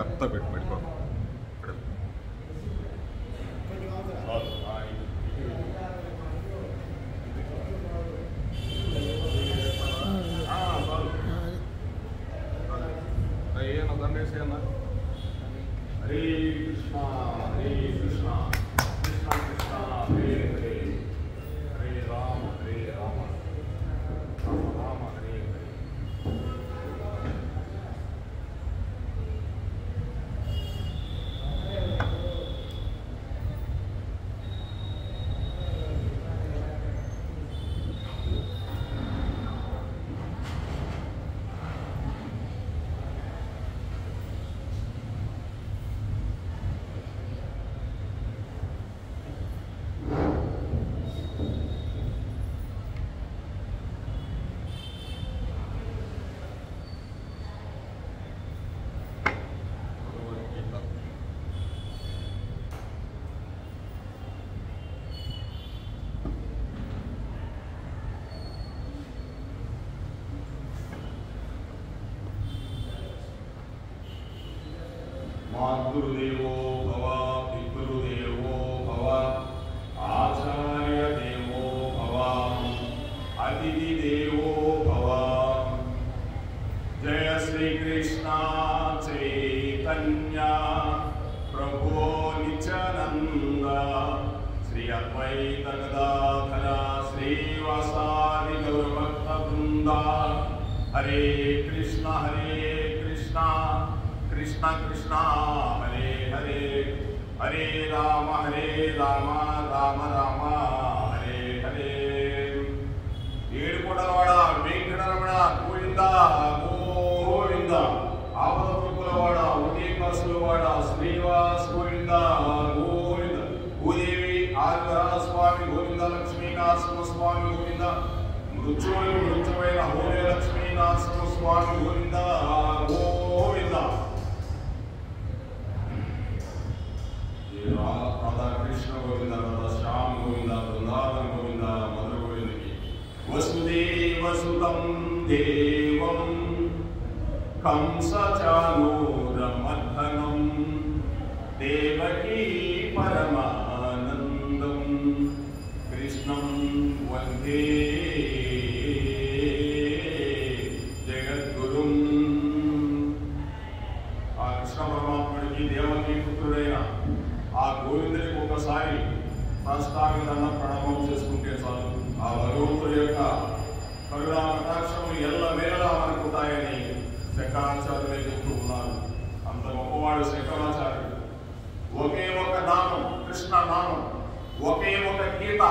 జాగ్రత్త పెట్టుకో. ఏనా దండేసి అన్న. హరే కృష్ణ హరే కృష్ణ కృష్ణ కృష్ణ హరే హరే హరే రామ రామ రామ హరే హరే. మాతృదేవో భవ పితృదేవో భవ ఆచార్య దేవో భవ అతిథి దేవో భవ. జయ శ్రీకృష్ణ చైతన్య ప్రభో నిత్యానంద శ్రీ అద్వైత గదాధర శ్రీవాసాది గౌరభక్త బృంద. హరే కృష్ణ కృష్ణ కృష్ణ హరే హరే హరే రామ రామ రామ హరే హరే. ఏడుకొండలవాడ వెంకటరమణ గోవింద గోవింద. ఆపదపురవాడ ఉదయకాసులవాడ శ్రీనివాస్ గోవింద గోవింద. భూదేవి ఆదివర స్వామి గోవింద. లక్ష్మీనరసింహ స్వామి గోవింద. మృత్యువైన హోరే లక్ష్మీనరసింహ స్వామి గోవింద గోవింద. राधा कृष्ण गोविंद राधा श्याम गोविंद वृंदावन गोविंद मधुर गोविंद की. वसुदेव सुतं देवं कंसचानूरमर्दनं देवकी परमानन्दं कृष्णं वन्दे जगद्गुरुं. आ कृष्ण परमात्मुడికి దేవకీ పుత్రుడైన ఆ గోవిందుడికి ఒకసారి సాష్టాంగ ప్రణామం చేసుకుంటే చాలు. ఆ భగవంతుడి యొక్క కరుణా కటాక్షము ఎల్ల వేళలా మనకుంటాయని శంకరాచార్యులే చెప్తూ ఉన్నారు. అంత గొప్పవాడు శంకరాచార్యుడు. ఒకే ఒక నామం కృష్ణ నామం, ఒకే ఒక గీత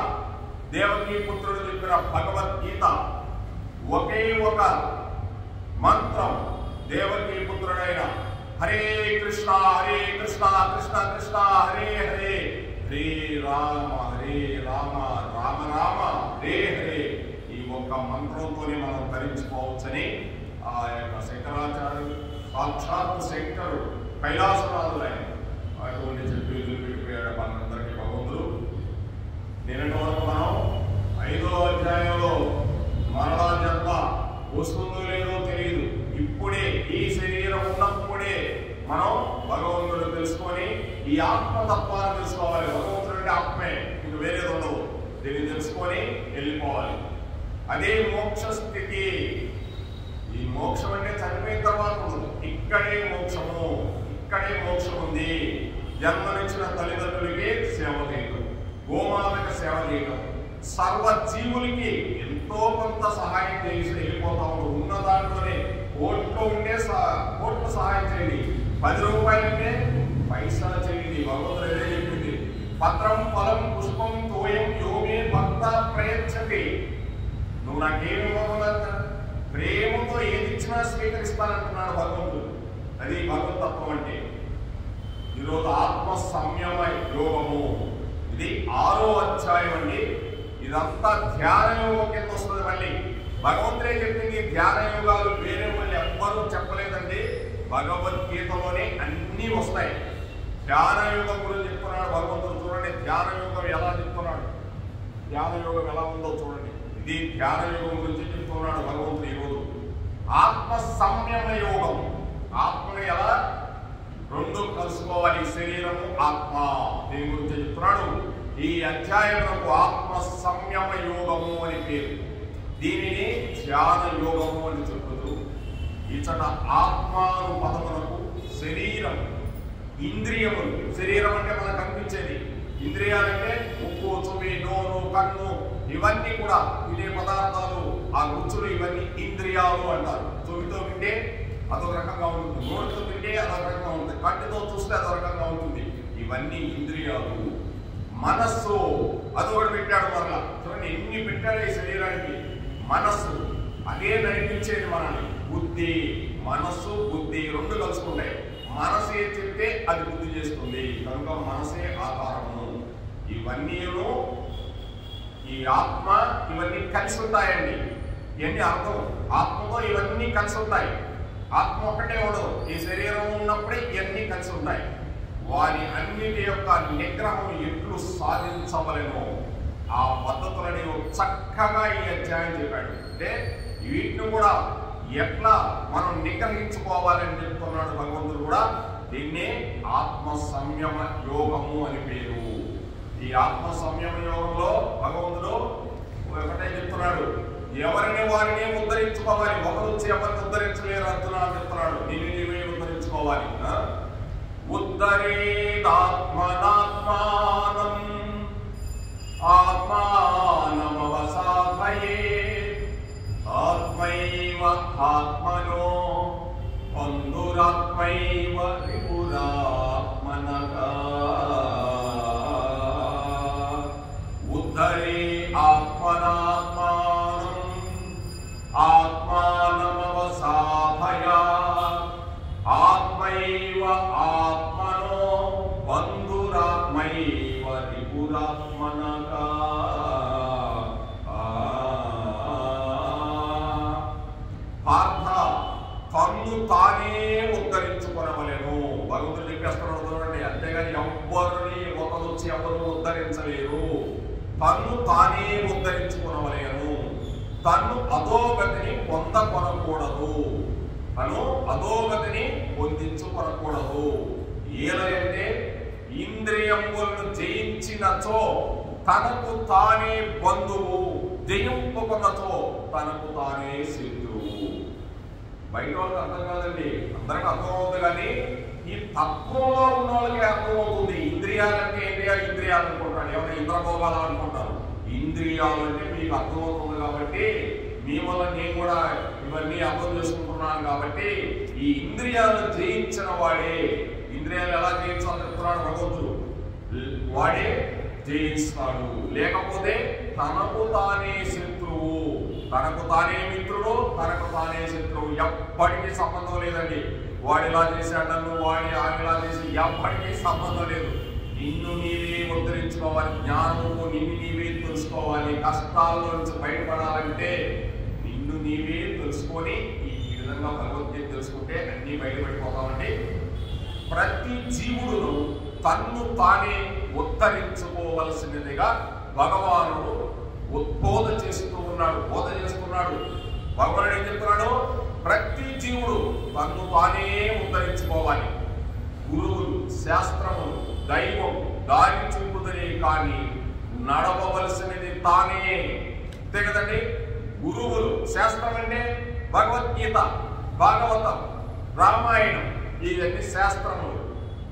దేవకీ పుత్రుడు చెప్పిన భగవద్గీత, ఒకే ఒక మంత్రం దేవకీ పుత్రుడైన హరే కృష్ణ కృష్ణ కృష్ణ హరే హరే హరే రామ రామ రామ హరే హరే. ఈ ఒక్క మంత్రంతోనే మనం ధరించుకోవచ్చని ఆ యొక్క శంకరాచార్యుడు సాక్షాత్ శంకరుడు కైలాసనాథులైన అటువంటి చెప్పి వెళ్ళిపోయాడు మనందరికీ భగవంతుడు. నిన్నటి వరకు మనం 5వ అధ్యాయంలో మరణా జన్మ వస్తుందో లేదో తెలియదు. ఇప్పుడే ఈ శరీరం ఉన్నప్పుడే మనం భగవంతుడు తెలుసుకొని ఈ ఆత్మతత్వాన్ని తెలుసుకోవాలి. భగవంతుడు అంటే ఆత్మే, ఇంక వేరేది ఉండదు. దీన్ని తెలుసుకొని వెళ్ళిపోవాలి. అదే మోక్ష స్థితి. ఈ మోక్షం అంటే చనిపోయిన తర్వాత ఉండదు. ఇక్కడే మోక్షము, ఇక్కడే మోక్షం ఉంది. జన్మనిచ్చిన తల్లిదండ్రులకి సేవ చేయడం, గోమాతకి సేవ చేయడం, సర్వజీవులకి ఎంతో కొంత సహాయం చేసి వెళ్ళిపోతా ఉంటాం. ఉన్న దాంట్లోనే కోట్లు ఉంటే కోట్లు సహాయం చేయండి, 10 రూపాయలంటే పైసా చేయండి. భగవంతుడు ఏదే చెప్పింది, పత్రం ఫలం పుష్పం తోయం యోగే భక్త ప్రయచ్చతి. నువ్వు నాకేమి ఇవ్వకుండా ప్రేమతో ఏది ఇచ్చినా స్వీకరిస్తానంటున్నాడు భగవంతుడు. అది భగవతత్వం అంటే. ఈరోజు ఆత్మ సంయమ యోగము, ఇది 6వ అధ్యాయం అండి. ఇదంతా ధ్యాన యోగం కింద వస్తుంది. మళ్ళీ భగవంతుడే చెప్పింది. ధ్యాన యోగాలు వేరే వాళ్ళు ఎవ్వరూ చెప్పలేదండి. భగవద్గీతలోనే అన్నీ వస్తాయి. ధ్యాన యోగం గురించి చెప్తున్నాడు భగవంతుడు. చూడండి ధ్యాన యోగం ఎలా చెప్తున్నాడు, ధ్యాన యోగం ఎలా ఉందో చూడండి. ఇది ధ్యాన యోగం గురించి చెప్తున్నాడు భగవంతుడు ఈరోజు. ఆత్మ సంయమ యోగం, ఆత్మని ఎలా అధ్యాయమునకు ఆత్మ సంయమ యోగము అని పేరు. దీనిని ధ్యాన యోగము అని చెప్పుతూ ఇచ్చట ఆత్మాను పదమునకు శరీరం, ఇంద్రియములు. శరీరం అంటే మనకు కనిపించేది, ఇంద్రియాలంటే ముక్కు, చెవి, నోరు, కన్ను, ఇవన్నీ కూడా తినే పదార్థాలు, ఆ రుచులు, ఇవన్నీ ఇంద్రియాలు అంటారు. చెవితో వింటే అదొక రకంగా ఉంటుంది, నోటితో వింటే అదొక రకంగా ఉంటుంది, కంటితో చూస్తే అదొక రకంగా ఉంటుంది. ఇవన్నీ ఇంద్రియాలు. మనస్సు అదొకటి పెట్టాడు మరలా. చూడండి ఎన్ని పెట్టాడు ఈ శరీరానికి. మనస్సు అదే నడిపించేది మనల్ని. బుద్ధి, మనస్సు, బుద్ధి రెండు కలుసుకుంటాయి. మనసు ఏం చెప్తే అది బుద్ధి చేస్తుంది, కనుక మనసే ఆకారము. ఇవన్నీ ఈ ఆత్మ, ఇవన్నీ కలిసి ఉంటాయండి. ఇవన్నీ అర్థం, ఆత్మతో ఇవన్నీ కలిసి ఉంటాయి. ఆత్మ ఒక్కటే ఉండదు, ఈ శరీరం ఉన్నప్పుడే ఇవన్నీ కలిసి ఉంటాయి. వారి అన్నిటి యొక్క నిగ్రహం ఎట్లు సాధించవలెనో ఆ పద్ధతులని చక్కగా ఈ అధ్యాయం చెప్పాడు. అంటే వీటిని కూడా ఎట్లా మనం నిగ్రహించుకోవాలని చెప్తున్నాడు భగవంతుడు కూడా. దీన్నే ఆత్మ సంయమ యోగము అని పేరు. ఈ ఆత్మ సంయమ యోగంలో భగవంతుడు ఒకటే చెప్తున్నాడు, ఎవరిని వారిని ఉద్ధరించుకోవాలి. ఒకరు వచ్చి ఎవరిని ఉద్ధరించలేరు అర్జున అని చెప్తున్నాడు. నిన్ను నీవే ఉద్ధరించుకోవాలి. ఉద్ధరేదాత్మనాత్మానం ఆత్మానమవసాధయే ఆత్మైవ ఆత్మనో బంధురాత్మైవ రిపురాత్మనగా. ఉద్ధరే ఆత్మనాత్మానం ఆత్మానమవసాధయ ఆత్మైవ ఆత్మనో బంధురాత్మైవ రిపురాత్మనగా. పార్థ తన్ను తానే ఉద్ధరించుకొనవలెను. భగవంతుడు చెప్పేస్తున్నాడు చూడండి. అంతేగాని ఎవ్వరిని ఒకరు వచ్చి ఎవరు ఉద్ధరించలేరు. తన్ను తానే ఉద్ధరించుకొనవలెను. తన్ను అధోగతిని పొందకొనకూడదు. తను అధోగతిని పొందించుకొనకూడదు. ఏలంటే ఇంద్రియములను జయించినచో తనకు తానే బంధువు, జయింపుకున్నచో తనకు తానే శత్రువు. బయట వాళ్ళకి అర్థం కాదండి, అందరికి అర్థమవుతుంది. కానీ ఈ తత్వంలో ఉన్న వాళ్ళకి అర్థమవుతుంది. ఇంద్రియాలంటే ఏంటి? ఇంద్రియాలు అనుకుంటాడు, ఎవరైనా ఇంద్రభోగాలు అనుకుంటారు. ఇంద్రియాలు అంటే మీకు అర్థమవుతుంది కాబట్టి మీ వల్ల నేను కూడా ఇవన్నీ అర్థం చేసుకుంటున్నాను. కాబట్టి ఈ ఇంద్రియాలను జయించిన వాడే, ఇంద్రియాలు ఎలా జయించాలని చెప్తున్నాడు భగవంతుడు, వాడే జయిస్తాడు. లేకపోతే తనకు తానే శత్రువు, తనకు తానే మిత్రుడు, తనకు తానే శత్రువు. ఎప్పటికీ సంబంధం లేదండి. వాడిలా చేశాడు నన్ను, వాడి ఆమెలా చేసి, ఎప్పటికీ సంబంధం లేదు. నిన్ను నీవే ఉద్ధరించుకోవాలి. జ్ఞానము నిన్ను నీవే తెలుసుకోవాలి. కష్టాల్లో నుంచి బయటపడాలంటే నిన్ను నీవే తెలుసుకొని ఈ విధంగా భగవద్గీత తెలుసుకుంటే అన్ని బయటపడిపోతామండి. ప్రతి జీవుడును తన్ను తానే ఉద్ధరించుకోవలసినదిగా భగవానుడు బోధ చేస్తూ ఉన్నాడు, బోధ చేస్తున్నాడు. భగవానుడు ఏం చెప్తున్నాడు? ప్రతి జీవుడు తన్ను తానే ఉద్ధరించుకోవాలి. గురువులు, శాస్త్రములు, దైవం దారి చూపుదనే కానీ నడవవలసినది తానే. అంతే కదండి. గురువులు, శాస్త్రం అంటే భగవద్గీత, భాగవతం, రామాయణం, ఇవన్నీ శాస్త్రములు.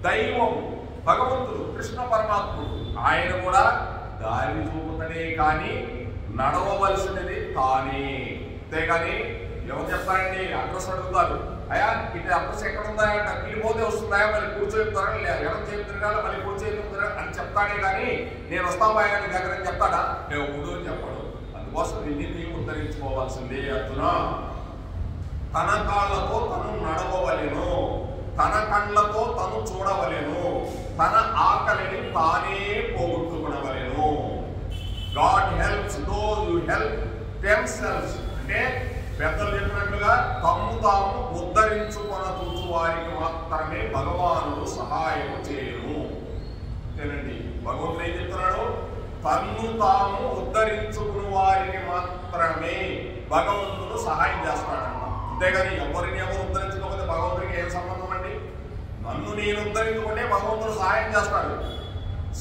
దైవం భగవంతుడు, కృష్ణ పరమాత్ముడు, ఆయన కూడా దారి చూపుతనే కానీ నడవవలసినది తానే. అంతేగాని ఎవరు చెప్తారండి? అడ్రస్ అడుగుతారు, అయ్యా ఇటు అడ్రస్ ఎక్కడ ఉందా అంటే ఇటు పోతే వస్తుందా, మళ్ళీ కూర్చోతారా, ఎవరు చెప్తున్నారు మళ్ళీ కూర్చోతున్నారు అని చెప్తాడే కానీ నేను వస్తాబాయా నీ దగ్గర చెప్తాడా? ఎప్పుడు చెప్పడు. అందుకోసం నిన్ను నీవు ఉద్ధరించుకోవాల్సిందే. అర్జున తన కాళ్ళతో తను నడవవలెను, తన కండ్లతో తను చూడవలెను, తన ఆకలిని తానే పోగొట్టుకునవలెను. God helps those who help themselves. అంటే పెద్దలు చెప్పినట్లుగా తమ్ము తాము ఉద్ధరించుకొన చూచు వారికి మాత్రమే భగవానుడు సహాయం చేయను. అంతేనండి. భగవంతుడు ఏం చెప్తున్నాడు? తన్ను తాము ఉద్ధరించుకున్న వారికి మాత్రమే భగవంతుడు సహాయం చేస్తాడన్న. అంతేగాని ఎవరిని ఎవరు ఉద్ధరించుకోకపోతే భగవంతుడికి ఏం సంబంధం అండి? నన్ను నేను ఉద్ధరించుకుంటే భగవంతుడు సహాయం చేస్తాడు.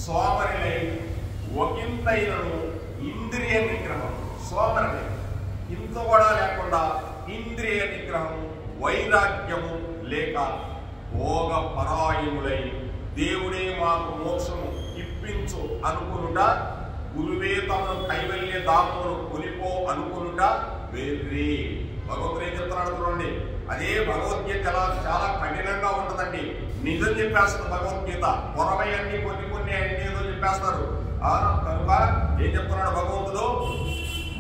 సోమరిలై ఒకంతైనను ఇంద్రియ నిగ్రహం, సోమరమే ఇంత కూడా లేకుండా ఇంద్రియ నిగ్రహం, వైరాగ్యము లేక భోగ పరాయములై దేవుడే మాకు మోక్షము ఇప్పించు అనుకునుట, గురువే తమను కైవల్య దామును కొనిపో అనుకునుట వేర్రే. భగవంతుడు ఏం చెప్తున్నాడు చూడండి. అదే భగవద్గీత చాలా కఠినంగా ఉంటుందండి. నిజం చెప్పేస్తుంది భగవద్గీత. పొరవై అన్ని కొన్ని అన్ని ఏదో చెప్పేస్తారు. కనుక ఏం చెప్తున్నాడు భగవంతుడు?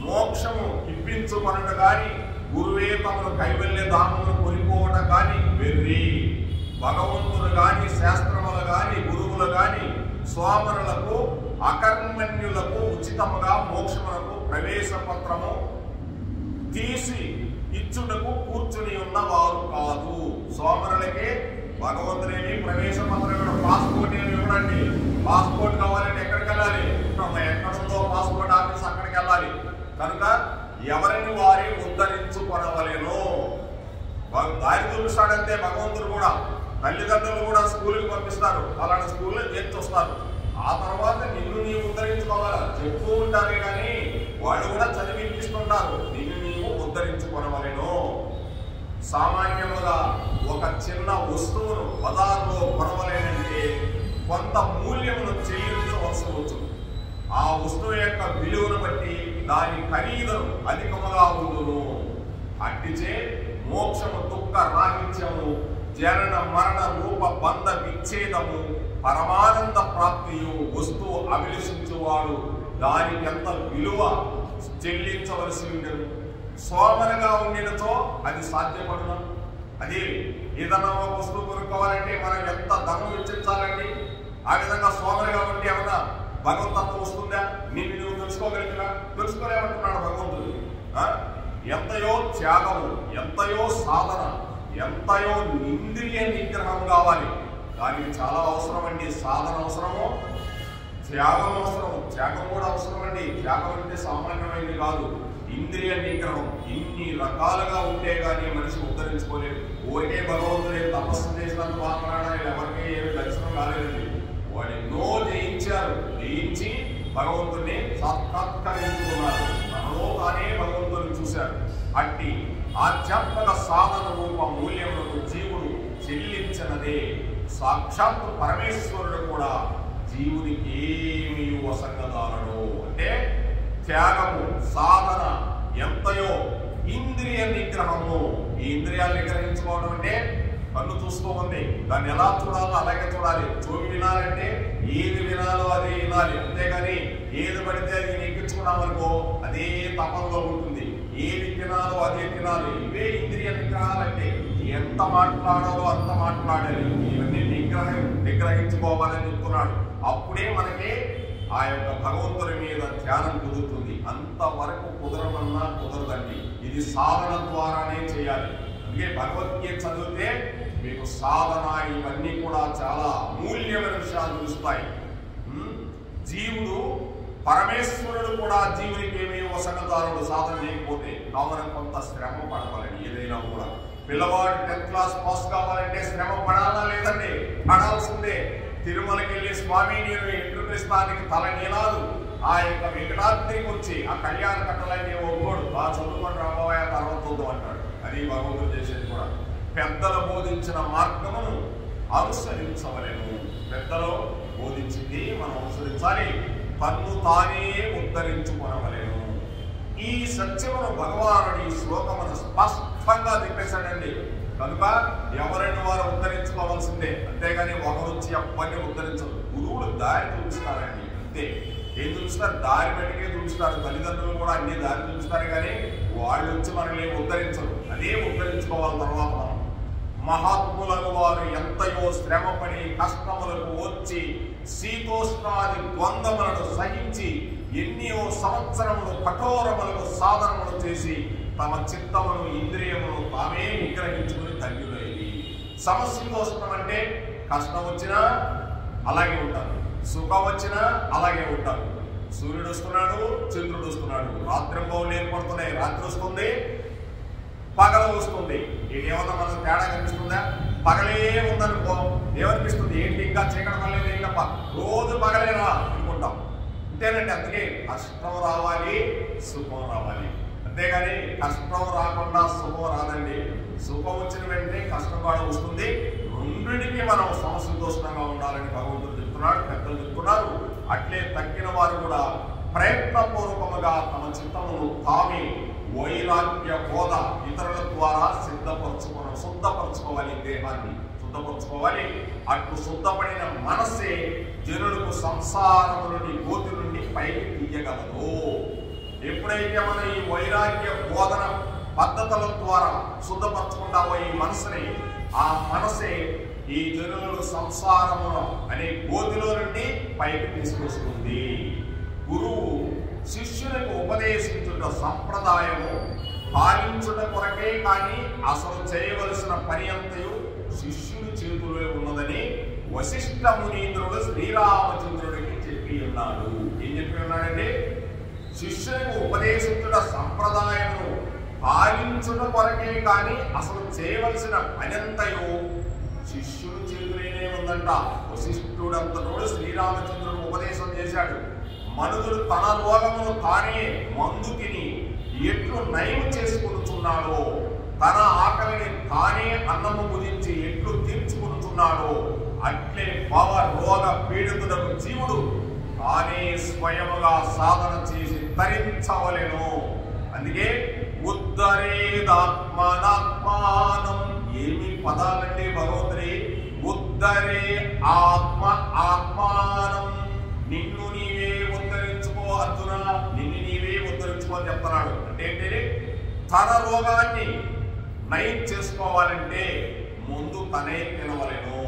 మోక్షము ఇప్పించుకొనట కానీ, గురువే తమను కైవల్య దామును కొనిపోవట కానీ వెర్రి. భగవంతుడు గాని, శాస్త్రములు గాని, గురువులు గాని స్వామరులకు అకర్మణ్యులకు ఉచితముగా మోక్షములకు ప్రవేశ పత్రము తీసి ఇచ్చుటకు కూర్చుని ఉన్నవారు కాదు. సోమరులకే భగవంతుడేమి ప్రవేశ పత్రం, పాస్పోర్ట్ ఏమి ఇవ్వడండి. పాస్పోర్ట్ కావాలంటే ఎక్కడికి వెళ్ళాలి? ఎక్కడుందో పాస్పోర్ట్ ఆఫీస్ అక్కడికి వెళ్ళాలి. కనుక ఎవరిని వారి ఉద్ధరించుకొనవలెను. దారి చూపిస్తాడంతే భగవంతుడు కూడా. తల్లిదండ్రులు కూడా స్కూల్కి పంపిస్తారు, అలాంటి స్కూల్లో చేర్చొస్తారు. ఆ తర్వాత నిన్ను నీవు ఉద్ధరించుకోవాలా చెప్తూ ఉంటారే కానీ వాళ్ళు కూడా చదివిపిస్తుంటారు. నిన్ను నీవు ఉద్ధరించుకొనవలెను. సామాన్యముగా ఒక చిన్న వస్తువును బజార్లో కొనవలేనంటే కొంత మూల్యమును చెల్లించవలసి వచ్చును. ఆ వస్తువు యొక్క విలువను బట్టి దాని ఖరీదును అధికముగా ఉండును. అట్టిచే మోక్షము, దుఃఖ రాహిత్యము, జనన మరణ రూప బంధ విచ్ఛేదము, పరమానంద ప్రాప్తియు వస్తువు అభిలషించువాడు దానికి ఎంత విలువ చెల్లించవలసి ఉండను. సోమరగా ఉండినతో అది సాధ్యపడును. అది ఏదన్నా ఒక వస్తువు కొనుక్కోవాలంటే మనం ఎంత ధనం వెచ్చించాలండి. ఆ విధంగా సోమరగా ఉండి ఏమన్నా భగవతత్వం వస్తుందా? నిన్ను నువ్వు తెలుసుకోగలిగినా? తెలుసుకోలేమంటున్నాడు భగవంతుడు. ఎంతయో త్యాగము, ఎంతయో సాధన, ఎంతయో ఇంద్రియ నిగ్రహం కావాలి. దానికి చాలా అవసరం అండి. సాధన అవసరము, త్యాగం అవసరం. త్యాగం కూడా అవసరం అండి. త్యాగం అంటే సామాన్యమైనది కాదు. ఇంద్రియ నిగ్రహం ఇన్ని రకాలుగా ఉంటే గానీ మనిషి ఉద్ధరించుకోలేదు. ఊరికే భగవంతుడే తపస్సు చేసినంత మాత్రాన ఎవరికీ ఏమి దర్శనం కాలేదండి. వాడు ఎన్నో జయించారు. జయించి భగవంతుడిని సాక్షాత్కరించుకున్నారు. తనలో తానే భగవంతుడిని చూశారు. అట్టి ఆధ్యాత్మిక సాధన రూప మూల్యములకు జీవుడు చెల్లించినదే సాక్షాత్ పరమేశ్వరుడు కూడా జీవునికి ఏమీ వసంగదాలడు. అంటే త్యాగము, సాధన ఎంతయో, ఇంద్రియ నిగ్రహము. ఈ ఇంద్రియాలు నిగ్రహించుకోవడం అంటే కన్ను చూస్తూ ఉంది, దాన్ని ఎలా చూడాలో అలాగే చూడాలి. చెవి వినాలంటే ఏది వినాలో అదే వినాలి. అంతేగాని ఏది పడితే అది నెగ్గించుకున్నామనుకో అదే తపంలో ఉంటుంది. ఏది తినాలో అదే తినాలి. ఇవే ఇంద్రియ నిగ్రహాలంటే. ఎంత మాట్లాడాలో అంత మాట్లాడాలి. ఇవన్నీ నిగ్రహించుకోవాలని చెప్తున్నాడు. అప్పుడే మనకి ఆ యొక్క భగవంతుని మీద ధ్యానం కుదురుతుంది. అంతవరకు కుదరమన్నా కుదరదండి. ఇది సాధన ద్వారానే చేయాలి. అందుకే భగవద్గీత చదివితే మీకు సాధన ఇవన్నీ కూడా చాలా మూల్యమైన విషయాలు తెలుస్తాయి. జీవుడు, పరమేశ్వరుడు కూడా జీవునికి ఏమీ వసంగదారుడు సాధన చేయకపోతే. కావున కొంత శ్రమ పడవాలని. ఏదైనా కూడా పిల్లవాడు 10th క్లాస్ పాస్ కావాలంటే శ్రమ పడాలా లేదండి? పడాల్సిందే. తిరుమలకి వెళ్ళి స్వామి నేను ఎంట్రుకృష్ణానికి తల నీలాలు ఆ యొక్క వెంకటాద్రికి వచ్చి ఆ కళ్యాణ కట్టలన్నీ ఒక్కోడు బాగా చదువుకొని రాబోయే తర్వాత చూద్దాం అంటాడు. అది భగవంతుడు చేసేది కూడా. పెద్దలు బోధించిన మార్గమును అనుసరించవలేను. పెద్దలు బోధించింది మనం అనుసరించాలి. తన్ను తానే ఉద్ధరించుకొనవలేను. ఈ సత్యమును భగవానుడి శ్లోకమును స్పష్టంగా చెప్పేశాడండి. కనుక ఎవరైనా వారు ఉద్ధరించుకోవాల్సిందే. అంతేగాని ఒకరు వచ్చి అప్పని ఉద్ధరించరు. గురువులు దారి చూపిస్తారండి, అంతే. ఏం చూపిస్తారు? దారి బట్టికే చూపిస్తారు. తల్లిదండ్రులు కూడా అన్ని దారి చూపిస్తారు కానీ వాళ్ళు వచ్చి మనల్ని ఉద్ధరించరు. అదే ఉద్ధరించుకోవాలి. తర్వాత మనం మహాత్ములకు వారు ఎంతయో శ్రమపడి కష్టములకు వచ్చి శీతోష్ణాది ద్వంద్వములను సహించి ఎన్నో సంవత్సరములు కఠోరములకు సాధనములు చేసి తమ చిత్తమును, ఇంద్రియమును తామే నిగ్రహించుకుని ధన్యులైంది. సమశీతోష్ణం అంటే కష్టం వచ్చినా అలాగే ఉంటారు, సుఖం వచ్చినా అలాగే ఉంటారు. సూర్యుడు వస్తున్నాడు, చంద్రుడు వస్తున్నాడు, రాత్రింబవులు ఏర్పడుతున్నాయి. రాత్రి వస్తుంది, పగల వస్తుంది. ఏమన్నా మనకు తేడా కనిపిస్తుందా? పగలే ఉందనుకో ఏమనిపిస్తుంది? ఏంటి ఇంకా చీకటి పడలేదు, ఇంకా రోజు పగలేనా అనుకుంటాం. అంతేనండి. అందుకే కష్టం రావాలి, సుఖం రావాలి. అంతేగాని కష్టం రాకుండా సుఖం రాదండి. సుఖం వచ్చిన వెంటనే కష్టం కూడా వస్తుంది. రెండింటికి మనం సమశీతోష్ణంగా ఉండాలని భగవంతుడు చెప్తున్నాడు, పెద్దలు చెప్తున్నారు. అట్లే తక్కిన వారు కూడా ప్రయత్నపూర్వకముగా తమ చిత్తమును తామే వైరాగ్య బోధ ఇతరుల ద్వారా శుద్ధపరచుకోవాలి. దేహాన్ని శుద్ధపరచుకోవాలి. అట్లు శుద్ధపడిన మనస్సే జనులకు సంసారము నుండి గోతి నుండి పైకి తీయగలదు. ఎప్పుడైతే మనం ఈ వైరాగ్య బోధన పద్ధతుల ద్వారా శుద్ధపరచుకుంటామో ఈ మనసుని, ఆ మనసే ఈ జనులను సంసారము అనే గోతిలో నుండి పైకి తీసుకొస్తుంది. గురువు శిష్యులకు ఉపదేశించుట సంప్రదాయము పాలించుట కొరకే కానీ అసలు చేయవలసిన పని అంతయు శిష్యుని చేతుల్లో ఉన్నదని వశిష్ఠ మునీంద్రుడు శ్రీరామచంద్రుడికి చెప్పి ఉన్నాడు. ఏం చెప్పి ఉన్నాడండి? శిష్యులకు ఉపదేశించుట సంప్రదాయము పాలించుట కొరకే కానీ అసలు చేయవలసిన పని అంతయు శిష్యుని చేతులనే ఉందంట. వశిష్ఠుడంతటోడు శ్రీరామచంద్రుడు ఉపదేశం చేశాడు. మనుషుడు తన రోగమును తానే మందు తిని ఎట్లు నయం చేసుకుంటున్నాడో, తన ఆకలిని తానే అన్నము భుజించి ఎట్లు తీర్చుకుంటున్నాడో, అట్లే భవ రోగ పీడితుడకు జీవుడు తానే స్వయముగా సాధన చేసి తరించవలెను. అందుకే ఉద్ధరేదాత్మనాత్మానం. ఏమి పదాలండి భగవంతుడి? ఉద్ధరే ఆత్మ ఆత్మానం. నిన్ను నీవే ఉద్ధరించుకో అర్జున, నిన్ను నీవే ఉద్ధరించుకో అని చెప్తున్నాడు. అంటే ఏంటి? తన రోగాన్ని నయం చేసుకోవాలంటే ముందు తనే తినవలేను.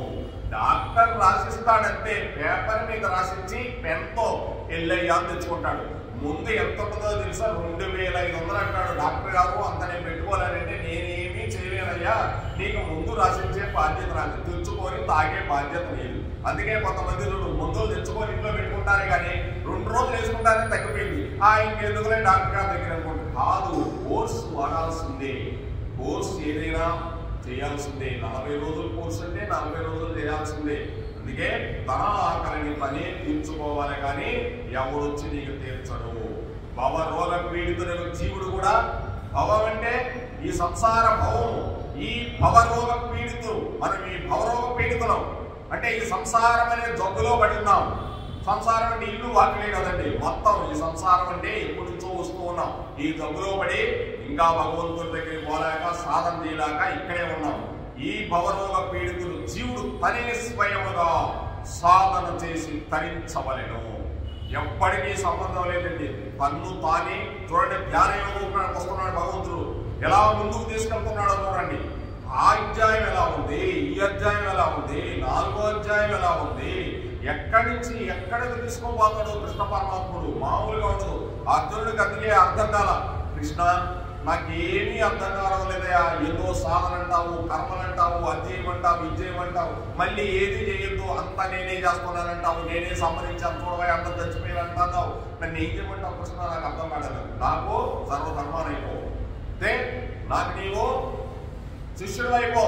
డాక్టర్ రాసిస్తాడంటే పేపర్ మీద రాసిచ్చి పెన్తో ఎల్లయ్యా అని తెచ్చుకుంటాడు. ముందు ఎంత ఉంటుందో తెలుసా? 2500 అంటాడు డాక్టర్ గారు. అంత నేను పెట్టుకోవాలంటే నేనేమీ చేయలేనయ్యా, నీకు ముందు రాసించే బాధ్యత రాదు, తెచ్చుకొని తాగే బాధ్యత లేదు. అందుకే కొంతమంది మందులు తెచ్చుకొని ఇంట్లో పెట్టుకుంటారే కానీ 2 రోజులు వేసుకుంటారని తగ్గిపోయింది. ఇంకెందుకులే డాక్టర్ గారి దగ్గర అనుకుంటే కాదు, కోర్సు వాడాల్సిందే. కోర్సు ఏదైనా చేయాల్సిందే. 40 రోజుల కోర్సు అంటే 40 రోజులు చేయాల్సిందే. అందుకే తన ఆకలిని తనే తీర్చుకోవాలి కానీ ఎవడొచ్చి నీకు తీర్చడు. భవ రోగ పీడితుడకు జీవుడు కూడా, భవం అంటే ఈ సంసార భవం, ఈ భవరోగ పీడితులు. మనం ఈ భవరోగ పీడితులం అంటే ఈ సంసారం అనే జబ్బులో పడున్నాం. సంసారం అంటే ఇల్లు వాకిలే కదండి, మొత్తం ఈ సంసారం అంటే ఎప్పటి నుంచో వస్తూ ఉన్నాం. ఈ జబ్బులో పడి ఇంకా భగవంతుడి దగ్గరికి పోలేక సాధన చేయలేక ఇక్కడే ఉన్నాం. ఈ భవరోగ పీడితులు జీవుడు తనే స్వయముగా సాధన చేసి తరించవలెను. ఎప్పటికీ సంబంధం లేదండి. తన్ను తానే చూడండి. ధ్యానయోగం వస్తున్నాడు భగవంతుడు, ఎలా ముందుకు తీసుకెళ్తున్నాడో చూడండి. ఆ అధ్యాయం ఎలా ఉంది, ఈ అధ్యాయం ఎలా ఉంది, 4వ అధ్యాయం ఎలా ఉంది, ఎక్కడి నుంచి ఎక్కడికి తీసుకోబోతాడో కృష్ణ పరమాత్ముడు మామూలుగా ఉండదు. అర్జునుడికి అందుకే అర్థం కాల. కృష్ణ నాకేమీ అర్థం కావలేదయా, ఏదో సాధన అంటావు, కర్మలు అంటావు, అధ్యయమంటావు, విజయమంటావు, మళ్ళీ ఏది చేయొద్దు, అంతా నేనే చేస్తున్నానంటావు, నేనే సంపాదించాను చూడబోయి అంత చచ్చిపోయానంటావు, నన్ను ఏం చేయమంటావు కృష్ణ? నాకు అర్థం కాలేదు. నాకు సర్వధర్మానైపో అంటే నాకు నీవు శిష్యుడు అయిపో,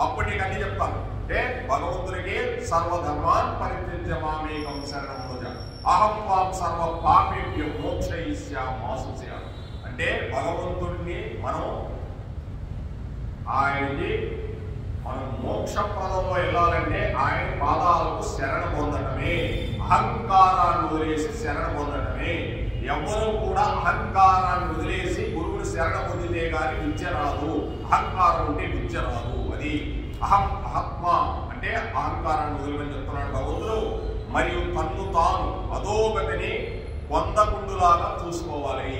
అప్పుడు నీకు అన్ని చెప్తాను. అంటే భగవంతుడికి సర్వధర్మాన్ పరిత్యజ్య మామేకం శరణం భజ అహం త్వాం సర్వ పాపేభ్యో మోక్షయిష్యామి. అంటే భగవంతుడిని ఆయనకి మనం మోక్షప్రదంలో వెళ్ళాలంటే ఆయన పాదాలకు శరణ పొందటమే, అహంకారాన్ని వదిలేసి శరణ పొందటమే. ఎవరు కూడా అహంకారాన్ని వదిలేసి గురువుని శరణ పొందితే గాని విద్య రాదు. అహంకారం ఉంటే విద్య రాదు. అది ఆత్మ అంటే అహంకారాన్ని వదిలేమని చెప్తున్నాడు భగవంతుడు. మరియు తన్ను తాను అధోగతిని పొందకుండులాగా చూసుకోవాలి.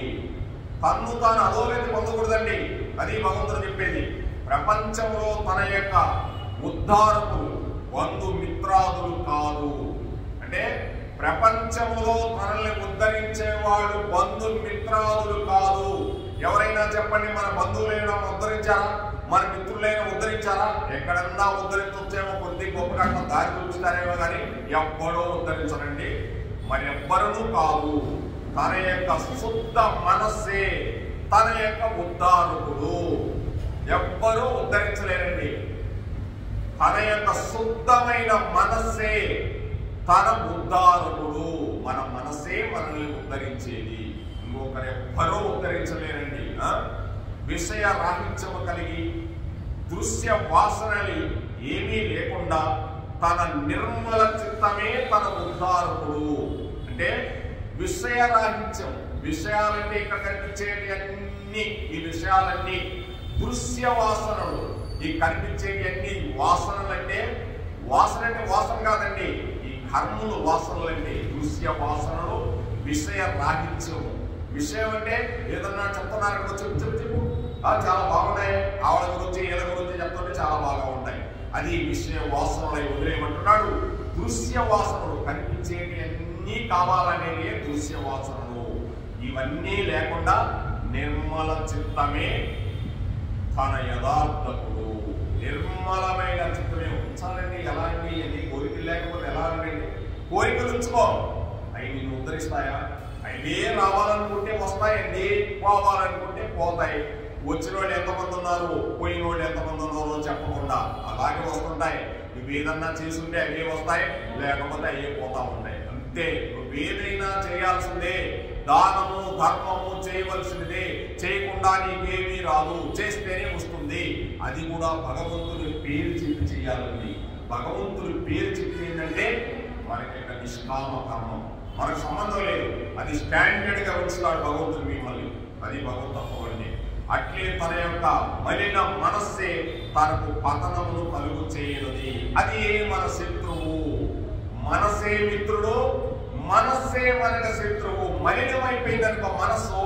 తన్ను తాను అధోగతి పొందకూడదండి. అది భగవంతుడు చెప్పేది. ప్రపంచంలో తన యొక్క ఉద్ధారకులు బంధుమిత్రాదులు కాదు. అంటే ప్రపంచంలో మనల్ని ఉద్ధరించేవాడు బంధుమిత్రాదులు కాదు. ఎవరైనా చెప్పండి, మన బంధువులైనా ఉద్ధరించారా, మన మిత్రులైనా ఉద్ధరించారా? ఎక్కడన్నా ఉద్ధరించొచ్చేమో, కొద్ది గొప్పగా దారి చూపిస్తారేమో కానీ ఎవ్వడో ఉద్ధరించరండి. మరి ఎవ్వరూ కాదు. తన యొక్క శుద్ధ మనస్సే తన యొక్క ఉద్ధారకుడు. ఎవ్వరూ ఉద్ధరించలేరండి. తన యొక్క శుద్ధమైన మనస్సే తన ఉద్ధారకుడు. మన మనసే మనల్ని ఉద్ధరించేది, ఇంకొకరు ఎవ్వరూ ఉద్ధరించలేరండి. విషయ రాహిత్యము కలిగి దృశ్య వాసనలు ఏమీ లేకుండా తన నిర్మల చిత్తమే తన ఉద్ధారకుడు. అంటే విషయ రాహిత్యం, విషయాలంటే ఇక్కడ కనిపించేవి అన్ని, ఈ విషయాలన్నీ దృశ్య వాసనలు. ఈ కనిపించేవి అన్ని వాసనలు అంటే వాసన అంటే వాసన కాదండి, ఈ కర్మలు వాసనలు అంటే దృశ్య వాసనలు. విషయ రాహిత్యం, విషయం అంటే ఏదన్నా చెప్తున్నారు చెప్పు చాలా బాగున్నాయి, ఆవిడ గురించి వీళ్ళ గురించి చెప్తుంటే చాలా బాగా ఉంటాయి, అది విషయ వాసనలు వదిలేయమంటున్నాడు. దృశ్య వాసనలు కనిపించేవి అన్నీ కావాలనేవి దృశ్య వాసనలు. ఇవన్నీ లేకుండా నిర్మల చిత్తమే తన యథార్థకుడు. నిర్మలమైన చిత్తమే ఉంచాలండి. ఎలా అండి? అన్ని కోరికలు లేకపోతే ఎలా అండి? కోరికలు ఉంచుకో, అవి నిన్ను ఉద్ధరిస్తాయా? అవే రావాలనుకుంటే వస్తాయండి, పోవాలనుకుంటే పోతాయి. వచ్చిన వాళ్ళు ఎంతమంది ఉన్నారు, పోయిన వాళ్ళు ఎంతమంది ఉన్నారో చెప్పకుండా అలాగే వస్తుంటాయి. నువ్వు ఏదన్నా చేసుంటే అవే వస్తాయి, లేకపోతే అవే పోతా ఉంటాయి. అంతే. నువ్వు ఏదైనా చేయాల్సిందే, దానము ధర్మము చేయవలసినదే, చేయకుండా నీకేమీ రాదు, చేస్తేనే వస్తుంది. అది కూడా భగవంతుని పేరు చెప్పి చేయాలండి. భగవంతుని పేరు చెప్పి ఏంటంటే మనకి నిష్కామ కర్మం, మనకు సంబంధం లేదు, అది స్టాండర్డ్ గా ఉంచుతాడు భగవంతుడు మిమ్మల్ని. అది భగవంతత్వం అంటే. అట్లే తన యొక్క మలిన మనస్సే తనకు పతనమును కలుగు చేయనుది. అది మన శత్రువు. మనసే మిత్రుడు, మనస్సే మనకు శత్రువు. మలినమైపోయిందనుకో మనస్సు,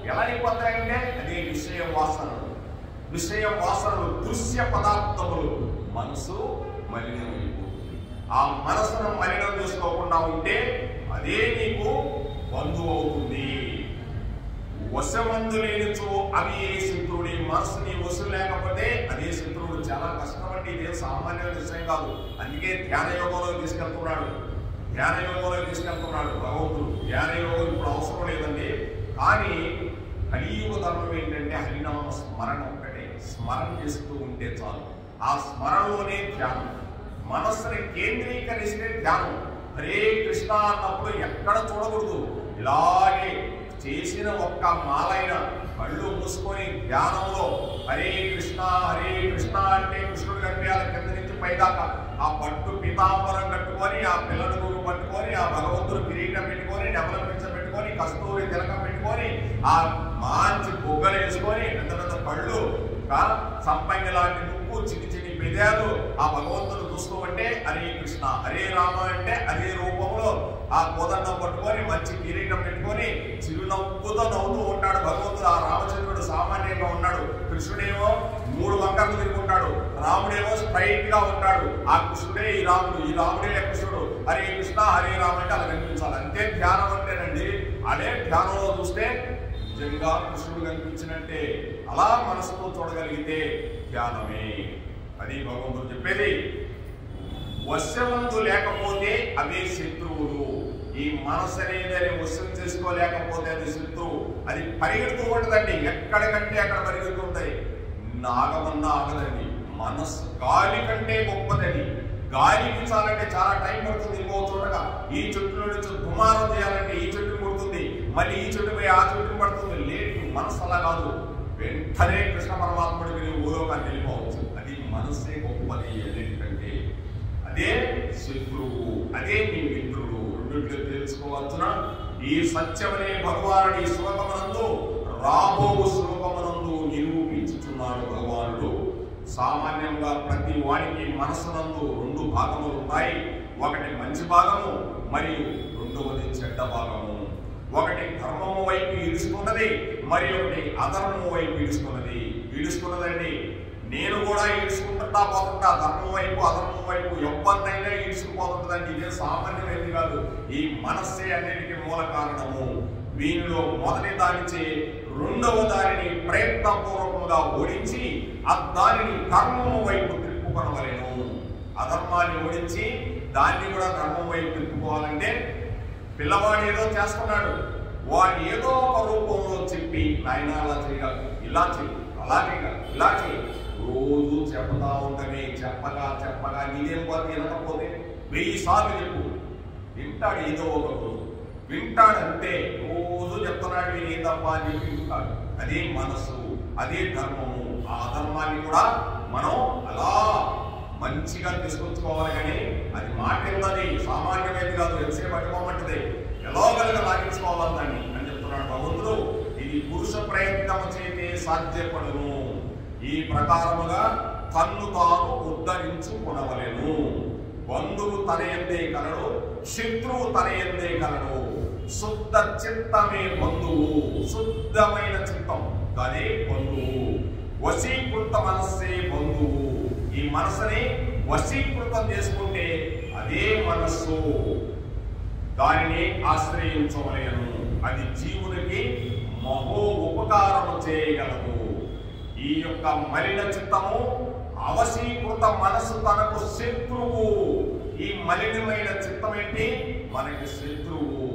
ఎలా అయిపోతాయంటే అదే విషయ వాసనలు. విషయ వాసనలు దృశ్య పదార్థములు. మనసు మలినమైపోతుంది. ఆ మనసును మలినం చేసుకోకుండా ఉంటే అదే నీకు బంధువు అవుతుంది. వశమందు లేనిచో అవి ఏ శత్రువుని. మనసుని వశం లేకపోతే అదే శత్రువుడు. చాలా కష్టం అండి, ఇదే సామాన్యమైన విషయం కాదు. అందుకే ధ్యాన యోగంలో తీసుకెళ్తున్నాడు, ధ్యాన యోగంలో తీసుకెళ్తున్నాడు భగవంతుడు. ధ్యాన యోగం ఇప్పుడు అవసరం లేదండి, కానీ కలియుగ ధర్మం ఏంటంటే హరినామ స్మరణ ఒక్కటే. స్మరణ చేస్తూ ఉంటే చాలు. ఆ స్మరణలోనే ధ్యానం. మనస్సుని కేంద్రీకరిస్తే ధ్యానం. హరే కృష్ణ అన్నప్పుడు ఎక్కడ చూడకూడదు, ఇలాగే చేసిన ఒక్క మాలైన కళ్ళు మూసుకొని ధ్యానంలో హరే కృష్ణ అంటే కృష్ణుడు కనిపించాలి కింద నుంచి పైదాకా. ఆ పట్టు పీతాంబరం కట్టుకొని, ఆ పిల్లల గురు పట్టుకొని, ఆ భగవంతుడు కిరీటం పెట్టుకొని, నెమల పిచ్చ పెట్టుకొని, కస్తూరి తిలకం పెట్టుకొని, ఆ మంచి బొగ్గలు వేసుకొని, పెద్ద పెద్ద కళ్ళు, సంపంగి లాంటి ముక్కు, చిన్ని చిన్ని పెదాలు, ఆ భగవంతుడు చూస్తూ ఉంటే హరే కృష్ణ, హరే రామ అంటే అదే రూపంలో ఆ కోదండం పట్టుకొని మంచి కిరీటం పెట్టుకొని చిరునవ్వుతో నవ్వుతూ ఉంటాడు భగవంతుడు. ఆ రామచంద్రుడు సామాన్యంగా ఉన్నాడు, కృష్ణుడేమో 3 వంకర్లు తిరుగుంటాడు, రాముడేమో స్ట్రైట్ గా ఉంటాడు. ఆ కృష్ణుడే ఈ రాముడు, ఈ రాముడే కృష్ణుడు. హరే కృష్ణ హరే రామ అంటే అలా కనిపించాలి. అంతే ధ్యానం అంటేనండి. అదే ధ్యానంలో చూస్తే నిజంగా కృష్ణుడు కనిపించినట్టే. అలా మనసుతో చూడగలిగితే ధ్యానమే. అది భగవంతుడు చెప్పేది. వశవంతు లేకపోతే అవే శత్రువులు. ఈ మనసు అనేది వశం చేసుకోలేకపోతే అది శత్రువు. అది పరిగెడుతూ ఉంటుందండి, ఎక్కడికంటే అక్కడ పరిగెడుతుంటాయి. ఆగమన్నా ఆగదండి. మనస్సు గాలి కంటే గొప్పదని. గాలి పీల్చాలంటే చాలా టైం పడుతుంది. ఇంకో చూడగా ఈ చెట్టులో నుంచి దుమారం చేయాలంటే ఈ చెట్టు పడుతుంది, మళ్ళీ ఈ చెట్టు పోయి ఆ చెట్టు పడుతుంది. లేదు, మనస్సు అలా కాదు, వెంటనే కృష్ణ పరమాత్ముడికి భూలోకాన్ని వెళ్ళిపోవచ్చు. అది మనస్సే గొప్పది. అన్నిటికంటే అదే శత్రువు, అదే నీ మిత్రుడు. రెండింటిలో తెలుసుకోవచ్చున. ఈ సత్యమనే భగవానుడి శ్లోకమునందు రాబో శ్లోకమునందు నిరూపించుచున్నాడు భగవానుడు. సామాన్యంగా ప్రతి వాడికి మనసునందు 2 భాగములు ఉంటాయి. ఒకటి మంచి భాగము మరియు రెండవది చెడ్డ భాగము. ఒకటి ధర్మము వైపు ఈడుస్తున్నది, మరి ఒకటి అధర్మము వైపు ఈడుస్తున్నదండి. నేను కూడా ఈడ్చుకుంటా పోతుంటా, ధర్మం వైపు అధర్మం వైపు ఎవరినైనా ఈడ్చుకుపోతుంటదండి. ఇదే సామాన్యమైనది కాదు. ఈ మనస్సే అన్నిటికీ మూల కారణము. వీనిలో మొదటి దానిచే రెండవ దానిని ప్రయత్నపూర్వకంగా ఓడించి దానిని ధర్మము వైపు తిప్పుకొనవలెను. అధర్మాన్ని ఓడించి దాన్ని కూడా ధర్మం వైపు తిప్పుకోవాలంటే, పిల్లవాడు ఏదో చేస్తున్నాడు, వాడు ఏదో ఒక రూపంలో చెప్పి నాయన అలా చేయాలి, ఇలా చేయి, అలా చేయాలి, ఇలా చేయి, రోజు చెప్తా ఉంటమే. చెప్పగా నీదేం పోతే వినకపోతే 1000 సార్లు చెప్పు, వింటాడు ఏదో ఒక రోజు. వింటాడంతే, రోజు చెప్తున్నాడు విని తప్ప అని వింటాడు. అదే మనసు, అదే ధర్మము. ఆ ధర్మాన్ని కూడా మనం అలా మంచిగా తీసుకొచ్చుకోవాలి. కానీ అది మాట ఉన్నది, సామాన్యమైనది కాదు. ఎంతసేపు పట్టుకోమంటది, ఎలాగలగా లాగించుకోవాలి దాన్ని అని చెప్తున్నాడు భగవంతుడు. ఇది పురుష ప్రయత్నం చేతే సాధ్యపడును. ఈ ప్రకారముగా తన్ను తాను ఉద్ధరించుకొనవలెను. బంధువు తన యందే కలడు, శత్రువు తన యందే కలడు. శుద్ధ చిత్తమే బంధువు, శుద్ధమైన చిత్తం అదే బంధువు. వశీకృత మనస్సే బంధువు. ఈ మనసుని వశీకృతం చేసుకుంటే అదే మనస్సు. దానిని ఆశ్రయించవలెను. అది జీవునికి మహో ఉపకారము చేయగలదు. ఈ యొక్క మలిన చిత్తము, అవశీకృత మనసు తనకు శత్రువు. ఈ మలినమైన చిత్తం ఏంటి? మనకి శత్రువు.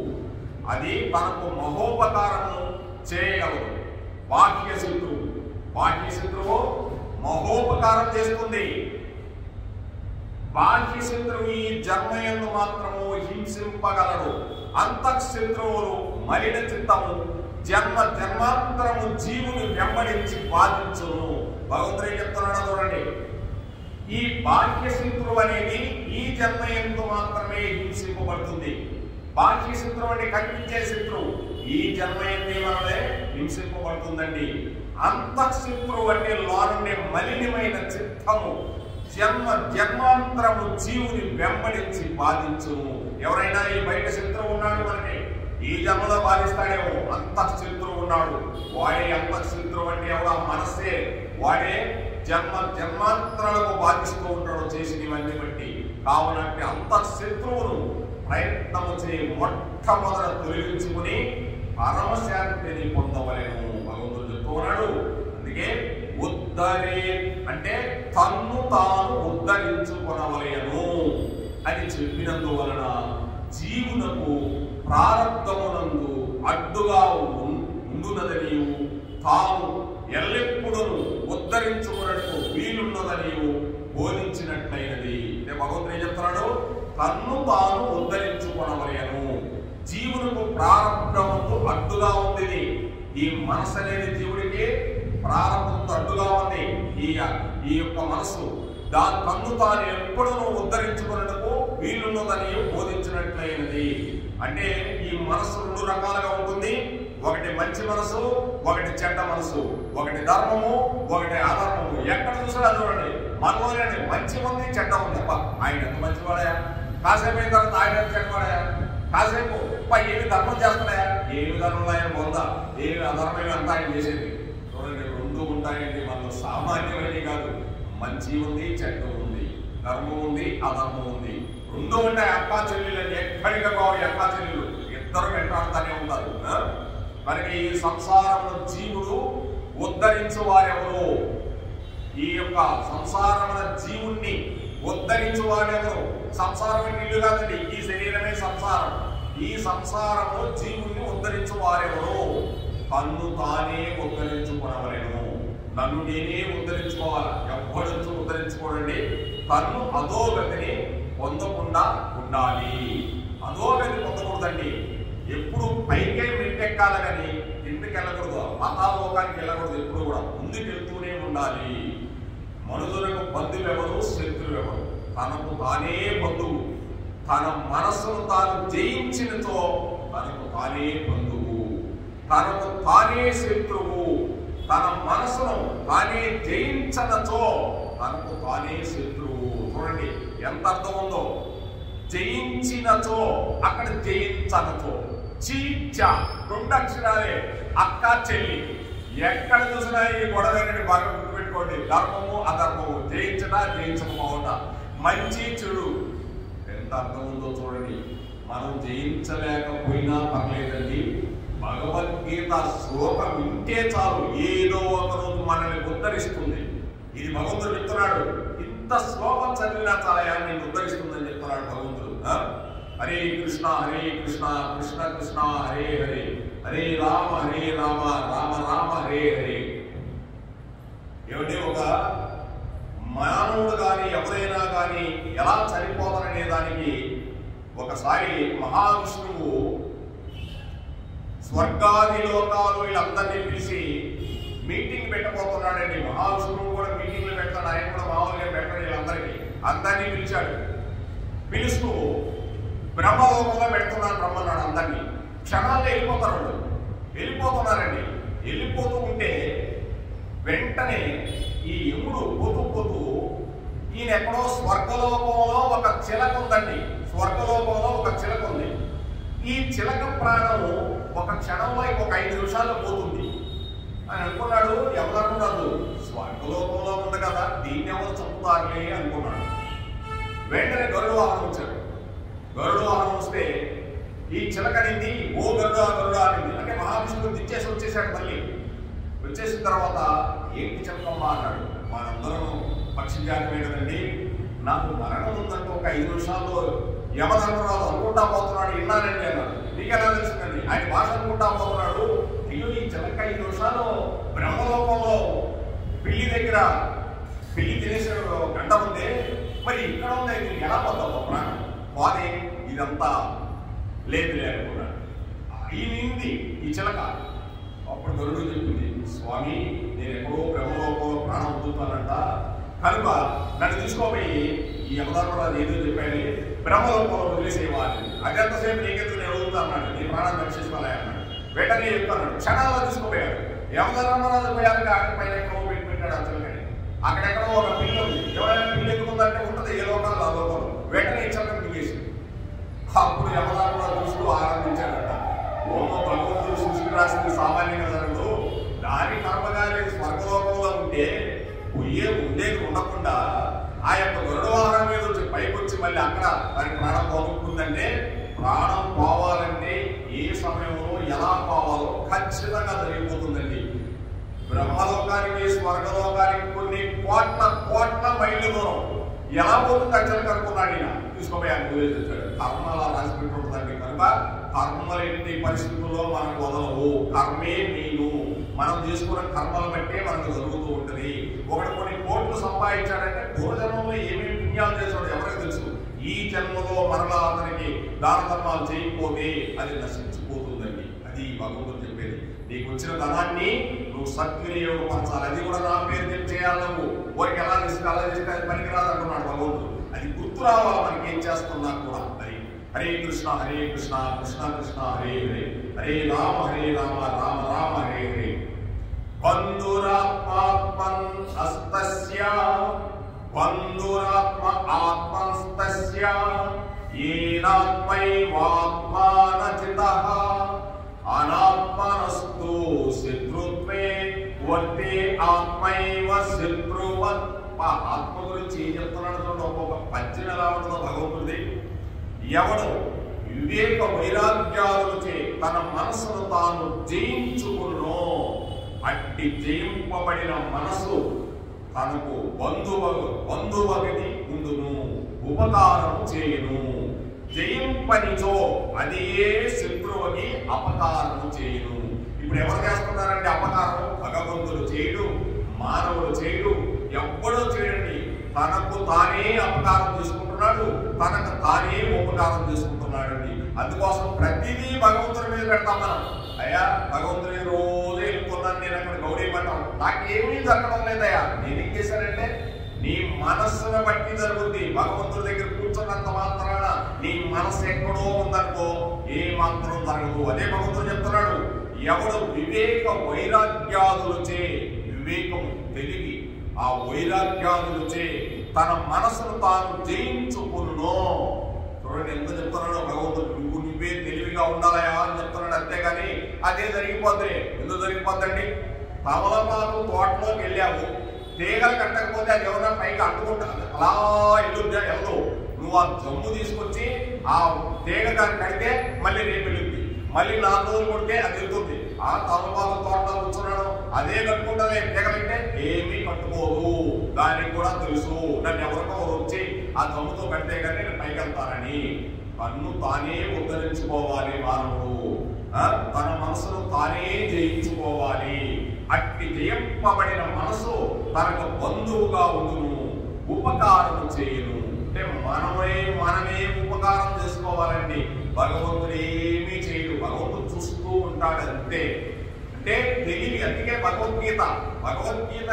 అది తనకు మహోపకారము చేయగలదు. బాహ్య శత్రువు, బాహ్య శత్రువు మహోపకారం చేస్తుంది. బాహ్య శత్రువు ఈ జన్మయందు మాత్రము హింసింపగలడు. అంతఃశత్రువులు మలిన చిత్తము జన్మ జన్మాంతరము జీవుని వెంబడించి బాధించును. భగవంతుడు చెప్తున్నాడు చూడండి. ఈ బాహ్య శత్రువు అనేది ఈ జన్మయందు మాత్రమే హింసింపబడుతుంది. బాహ్య శత్రువు అంటే కనిపించే శత్రువు ఈ జన్మయందే మనమే హింసింపబడుతుందండి. అంతఃశత్రువు అంటే లోనుండే మలినమైన చిత్తము జన్మ జన్మాంతరము జీవుని వెంబడించి బాధించును. ఎవరైనా ఈ బయట శత్రువు ఉన్నాడు మనకి, ఈ జన్మలో బాధిస్తాడేమో. అంతఃశత్రువు ఉన్నాడు, వాడే అంతఃశత్రువు అంటే ఎవరు? మనస్సే. వాడే జన్మ జన్మాంతరాలకు బాధిస్తూ ఉంటాడు చేసినవన్నీ బట్టి. కావున అంతఃశత్రువును ప్రయత్నము చేయి మొట్టమొదట తొలగించుకుని పరమశాంతిని పొందవలేను భగవంతుడు చెప్తూ ఉన్నాడు. అందుకే ఉద్ధరే అంటే తన్ను తాను ఉద్ధరించుకొనవలేను అని చెప్పినందువలన జీవునకు ప్రారబ్ధమునందు అడ్డుగా ఉండునదని తాను ఎల్లెప్పుడూ ఉద్ధరించుకున్నట్టు వీలున్నదని బోధించినట్లయినది. భగవంతుడు ఏం చెప్తున్నాడు? తన్ను తాను ఉద్ధరించుకొనవలేను. జీవునకు ప్రారంభముకు అడ్డుగా ఉంది. ఈ మనసు అనేది జీవుడికి ప్రారంభంతో అడ్డుగా ఉంది. ఈ యొక్క మనసు దాని తన్ను తాను ఎప్పుడు ఉద్ధరించుకున్నట్టుకు వీలున్నదని బోధించినట్లయినది. అంటే ఈ మనసు రెండు రకాలుగా ఉంటుంది. ఒకటి మంచి మనసు, ఒకటి చెడ్డ మనసు. ఒకటి ధర్మము, ఒకటి అధర్మము. ఎక్కడ చూసినా చూడండి మనలోనే మంచి ఉంది, చెడ్డ ఉంది. ఆయన ఎంత మంచివాడా, కాసేపు అయిన తర్వాత ఆయన చెడ్డవాడా, కాసేపు ఏమి ధర్మం చేస్తాడా, ఏమి ధర్మంలో ఆయన పొందా, ఏమి అధర్మం అంతా ఆయన చేసేది. చూడండి రెండు ఉంటాయండి మనలో. సామాన్యమైనవి కాదు. మంచి ఉంది, చెడ్డ ఉంది, ధర్మం ఉంది, అధర్మం ఉంది. రెండు ఉంటాయి. అక్కా చెల్లెలు అని ఎక్కడికి కావాలి. అక్కా చెల్లెలు ఇద్దరు వెంటాడుతూనే ఉంటారు. మనకి ఈ సంసారంలో జీవుడు ఉద్ధరించు వారెవరు? ఈ యొక్క సంసారమున జీవుణ్ణి ఉద్ధరించు వారెవరు? సంసారం ఇల్లు కాదండి, ఈ శరీరమే సంసారం. ఈ సంసారము జీవుణ్ణి ఉద్ధరించు వారెవరు? తన్ను తానే ఉద్ధరించుకొనవలెను. నన్ను నేనే ఉద్ధరించుకోవాలి. ఎవ్వడు ఉద్ధరించుకోడండి. తన్ను అధోగతిని పొందకుండా ఉండాలి. అధోగతి పొందకూడదండి. ఎప్పుడు పైకే మెట్టెక్కాలి కానీ కిందకి వెళ్ళకూడదు. మతాలోకానికి వెళ్ళకూడదు. ఎప్పుడు కూడా ముందుకు వెళ్తూనే ఉండాలి. మనుషులకు బంధువు ఎవరు, శత్రువు ఎవరు? తనకు తానే బంధువు. తన మనస్సును తాను జయించినతో తనకు తానే బంధువు, తనకు తానే శత్రువు. తన మనసును తానే జయించనచో తనకు తానే శత్రువు. చూడండి ఎంత అర్థం ఉందో. జయించినచో, అక్కడ జయించనచో. చీచ రెండు అక్షరాలే. అక్క చెల్లి. ఎక్కడ చూసినా ఈ గొడవని బాగా గుర్తుపెట్టుకోండి. ధర్మము అధర్మము, జయించడా జయించకపోవట, మంచి చెడు. ఎంత అర్థం ఉందో చూడండి. మనం జయించలేకపోయినా పర్లేదండి. భగవద్గీత శ్లోకం వింటే చాలు, ఏదో ఒక రోజు మనల్ని ఉద్ధరిస్తుంది. ఇది భగవంతుడు చెప్తున్నాడు. ఇంత శ్లోకం చదివినా చాలా నేను ఉద్ధరిస్తుందని చెప్తున్నాడు భగవంతుడు. హరే కృష్ణ హరే కృష్ణ కృష్ణ కృష్ణ హరే హరే, హరే రామ రామ రామ హరే హరే. ఏమిటి? ఒక మానవుడు కానీ ఎవరైనా కానీ ఎలా చనిపోతారనే దానికి ఒకసారి మహావిష్ణువు స్వర్గాది లోకాలు వీళ్ళందరినీ పిలిచి మీటింగ్ పెట్టబోతున్నాడండి. మహావిష్ణువు కూడా మీటింగ్లు పెడతాడు, ఆయన కూడా మామూలుగా పెట్టాడు. వీళ్ళందరికీ అందరినీ పిలిచాడు. పిలుస్తూ బ్రహ్మలోకంలో పెడుతున్నాడు రమ్మన్నాడు అందరినీ. క్షణాల్లో వెళ్ళిపోతున్నారండి. వెళ్ళిపోతూ ఉంటే వెంటనే ఈ యముడు పోతూ ఈయన ఎక్కడో స్వర్గలోకంలో ఒక చిలక ఉందండి. స్వర్గలోకంలో ఒక చిలక ఉంది. ఈ చిలక ప్రాణము ఒక క్షణంలో ఇంకొక 5 నిమిషాల్లో పోతుంది అని అనుకున్నాడు. ఎవరనుకున్నాడు? స్వర్గలోకంలో ఉంది కదా, దీన్ని ఎవరు చంపుతారులే అనుకున్నాడు. వెంటనే గరుడు వాహనం వచ్చాడు. గరుడు వాహనం వస్తే ఈ చిలకనింది ఓ గరుడ అనింది. అంటే మహావిష్ణువు దిచ్చేసి వచ్చేసాడు. మళ్ళీ వచ్చేసిన తర్వాత ఏంటి చెప్పమ్మా అన్నాడు. మనందరం పక్షి జాతమే కదండి, నాకు మరణం ఉందంటే ఒక 5 నిమిషాల్లో యమధర్మరాజు అనుకుంటా పోతున్నాడు, విన్నానండి అన్నాడు. నీకెలా తెలుసుందండి? ఆయన భాష అనుకుంటా పోతున్నాడు. అయ్యో ఈ చిలక 5 నిమిషాలు బ్రహ్మలోకంలో పెళ్లి దగ్గర పెళ్లి తినేసిన గంట ఉంది, మరి ఇక్కడ ఉంది, ఎలా పోతావు ప్రాణం వాదే ఇదంతా లేదు అనుకున్నాడు. ఈయనింది ఈ చిలక. అప్పుడు గరుడు చెప్పింది, స్వామి నేను ఎక్కడో బ్రహ్మలోకంలో ప్రాణం పొందుతానంట, కనుక నన్ను తీసుకోపోయి ఈ యమధర్మరాజు ఏదో చెప్పాడు, బ్రహ్మలోకంలో వదిలేసేవాళ్ళు. అదంతసేపు నీకెందుకు నేను వదులుతా అన్నాడు. నీ ప్రాణాన్ని రక్షించుకోలే అన్నాడు. వెంటనే చెప్తాను. క్షణాల్లో తీసుకుపోయాడు. యమధర్మరాజు పోయాక పైన ఎక్కడో పెట్టాడు ఆ చిలకని. అక్కడెక్కడో ఒక పిల్లి ఉంది. ఎవరైనా పిల్లి ఎక్కుందంటే ఉంటుంది, ఏ లోకాలు ఆ లోకంలో. వెంటనే ఈ చిలకని దిగేసి అప్పుడు యమధర్మరాజు చూస్తూ ఆనందించాడట. భగవంతుడు సృష్టి రాసింది సామాన్యంగా జరగదు, దాని కర్మగారి స్వర్గలోకంలో ఉంటే ఉండేది ఉండకుండా ఆ యొక్క గరుడ వాహనం మీద వచ్చి పైకి వచ్చి మళ్ళీ అక్కడ దానికి ప్రాణం పోగొట్టుకుందంటే, ప్రాణం పోవాలంటే ఏ సమయంలో ఎలా పోవాలో ఖచ్చితంగా జరిగిపోతుందండి. బ్రహ్మలోకానికి స్వర్గలోకానికి కొన్ని కోట్ల మైళ్ళు దూరం ఎలా పోతుంది అచ్చలు కనుక్కున్నాడు. ఈయన తీసుకోపోయాను వదిలేసాడు. కర్మ అలా రాసి పెట్టుంటుందండి. కనుక కర్మలు ఎన్ని పరిస్థితుల్లో మనకు వదలవు. కర్మే మీను, మనం చేసుకున్న కర్మలు బట్టే మనకు జరుగుతూ ఉంటుంది. ఒకటి కొన్ని కోట్లు సంపాదించాడంటే పూర్వజన్మలో ఏమేమి పుణ్యాలు చేశాడో ఎవరికి తెలుసు. ఈ జన్మలో మరలా అతనికి దాన ధర్మాలు చేయకపోతే అది నశించిపోతుందండి. అది భగవంతుడు చెప్పేది. నీకు వచ్చిన ధనాన్ని నువ్వు సద్వినియోగపరచాలి. అది కూడా నా పేరు చెప్పి చేయాలి. నువ్వు ఊరికి ఎలా చేస్తే అలా చేస్తే అది పనికిరాదు అంటున్నాడు భగవంతుడు. అది గుర్తు రావాలి మనకి ఏం చేస్తున్నా కూడా. అది హరే కృష్ణ కృష్ణ కృష్ణ హరే హరే, హరే రామ రామ రామ హరే హరే. బంధురాత్మాత్మన్ అస్తస్య బంధురాత్మ ఆత్మస్తస్య ఏనాత్మైవాత్మానచితః అనాత్మనస్తు శత్రుత్వే వర్తే ఆత్మైవ శత్రువత్. ఆత్మ గురించి ఏం చెప్తున్నాడు చూడండి. ఒక్కొక్క పద్యం ఎలా ఉంటుందో భగవంతుడిది. ఎవడు వివేక వైరాగ్యాలచే తన మనసును తాను జయించుకున్నో అట్టి జయింపబడిన మనసు తనకు బంధువగతి ఉండును, ఉపకారము చేయును. జయింపనిచో అది ఏ శత్రువుకి అపకారము చేయును. ఇప్పుడు ఎవరు చేస్తున్నారంటే అపకారం? భగవంతుడు చేయడు, మానవుడు చేయడు, ఎవ్వడో చేయడండి. తనకు తానే అపకారం చేసుకుంటున్నాడు, తనకు తానే ఉపకారం చేసుకుంటున్నాడండి. అందుకోసం ప్రతిదీ భగవంతుడి మీద పెడతాం మనం. అయ్యా భగవంతుని రోజు వెళ్ళిపోతున్నాను నేను అక్కడ గౌరీ పడ్డాం, నాకేమీ జరగడం లేదయ్యా. నేనేం చేశానంటే నీ మనస్సును బట్టి జరుగుద్ది. భగవంతుడి దగ్గర కూర్చున్నంత మాత్రాన నీ మనస్సు ఎక్కడో ఉందనుకో ఏ మాత్రం జరగదు. అదే భగవంతుడు చెప్తున్నాడు. ఎవడు వివేక వైరాగ్యాదులచే, వివేకం తెలివి ఆ వైరాగ్యాదులచే తన మనసును తాను జయించుకున్నో. చూడండి ఎంత చెప్తున్నాడో భగవంతుడు. నువ్వే తెలివిగా ఉండాలయా అని చెప్తున్నాడు. అంతేగాని అదే జరిగిపోద్ది. ఎందుకు జరిగిపోద్దండి? తమలపాకు తోటలోకి వెళ్ళావు, తీగలు కట్టకపోతే అది ఎవరైనా పైకి అంటుకుంటారు, అలా వెళ్ళు. నువ్వు ఆ జమ్ము తీసుకొచ్చి ఆ తీగ దాన్ని కడితే మళ్ళీ రేపు వెళ్ళింది, మళ్ళీ 4 రోజులు కొడితే అది వెళ్తుంది. ఆ తమలపాకు తోటలో కూర్చున్నాడు, అదే కట్టుకుంటే తీగలంటే ఏమీ కట్టుకోదు. దానికి కూడా తెలుసు నన్ను ఎవరికో వచ్చి ఆ జమ్ముతో కడితే కానీ నేను పైకి వెళ్తానని. తన్ను తానే ఉద్ధరించుకోవాలి మానవుడు. తన మనసును తానే జయించుకోవాలి. అట్టి జయింపబడిన మనసు తనకు బంధువుగా ఉండును, ఉపకారం చేయును. అంటే మనమే ఉపకారం చేసుకోవాలండి. భగవంతుడు ఏమీ చేయడు. భగవంతుడు చూస్తూ తెలుసుకుంటాడు అంతే. అంటే తెలివి. అందుకే భగవద్గీత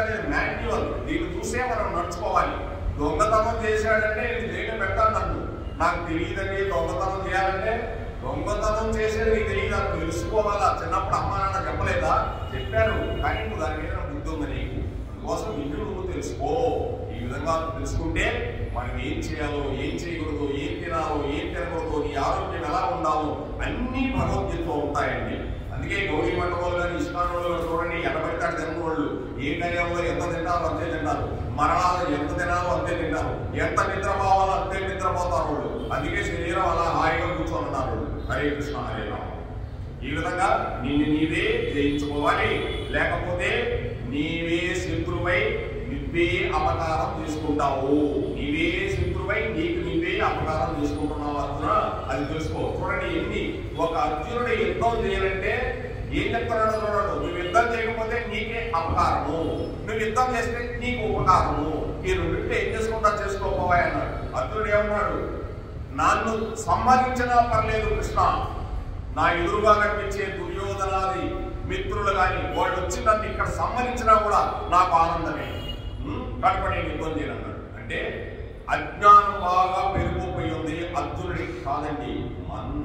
అనేది మాన్యువల్. దీన్ని చూసే మనం నడుచుకోవాలి. దొంగతనం చేశాడంటే నేను జైలు పెట్టాను నన్ను, నాకు తెలియదండి దొంగతనం చేయాలంటే. దొంగతనం చేసేది నీకు తెలియదు, అది తెలుసుకోవాలా. చిన్నప్పుడు అమ్మ నాన్న చెప్పలేదా? చెప్పారు, కానీ నువ్వు దాని మీద బుద్ధి ఉంది నీకు. అందుకోసం నిన్ను నువ్వు తెలుసుకో. ఈ విధంగా తెలుసుకుంటే మనం ఏం చేయాలో, ఏం చేయకూడదు, ఏం తినాలో, ఏం తినకూడదు, నీ ఆరోగ్యం ఎలా ఉండాలో అన్నీ భగవద్గీతలో ఉంటాయండి. అందుకే గౌరీ మఠం వాళ్ళు కానీ ఇస్కాన్ వాళ్ళు చూడండి, ఎనబెట్టాడు తిన్న వాళ్ళు ఏ టైంలో ఎంత తింటారో అంతే తింటారు, మరణాలు ఎంత తినాలో అంతే తింటారు, ఎంత నిద్రపోవాలో అంతే నిద్రపోతారు వాళ్ళు. అందుకే శరీరం అలా హాయిగా కూర్చొని ఉన్నారు. హరే కృష్ణ హరే రామ. ఈ విధంగా నిన్ను నీవే జయించుకోవాలి, లేకపోతే నీవే శత్రువై నువ్వే అపకారం చేసుకుంటావు. నీవే శత్రువై నీకు నీవే అపకారం చేసుకుంటున్నావు అర్జున, అది తెలుసుకో. చూడండి ఒక అర్జునుడు యుద్ధం చేయాలంటే ఏం చెప్తున్నాడు చూడండి. నువ్వు యుద్ధం చేయకపోతే నీకే అపకారము, నువ్వు యుద్ధం చేస్తే నీకు ఉపకారము. ఈ రెండింటిలో ఏం చేసుకుంటా చేసుకోపోవాయి అన్నాడు. అర్జునుడు ఏమన్నాడు? నన్ను సంహరించినా పర్లేదు కృష్ణ, నా ఎదురుగా కనిపించే దుర్యోధనాది మిత్రులు కానీ వాళ్ళు వచ్చి నన్ను ఇక్కడ సంహరించినా కూడా నాకు ఆనందమే, కనుక నేను యుద్ధం చేయనన్నాడు. అంటే అజ్ఞానం బాగా పెరిగిపోయి ఉంది అర్జునుడికి కాదండి,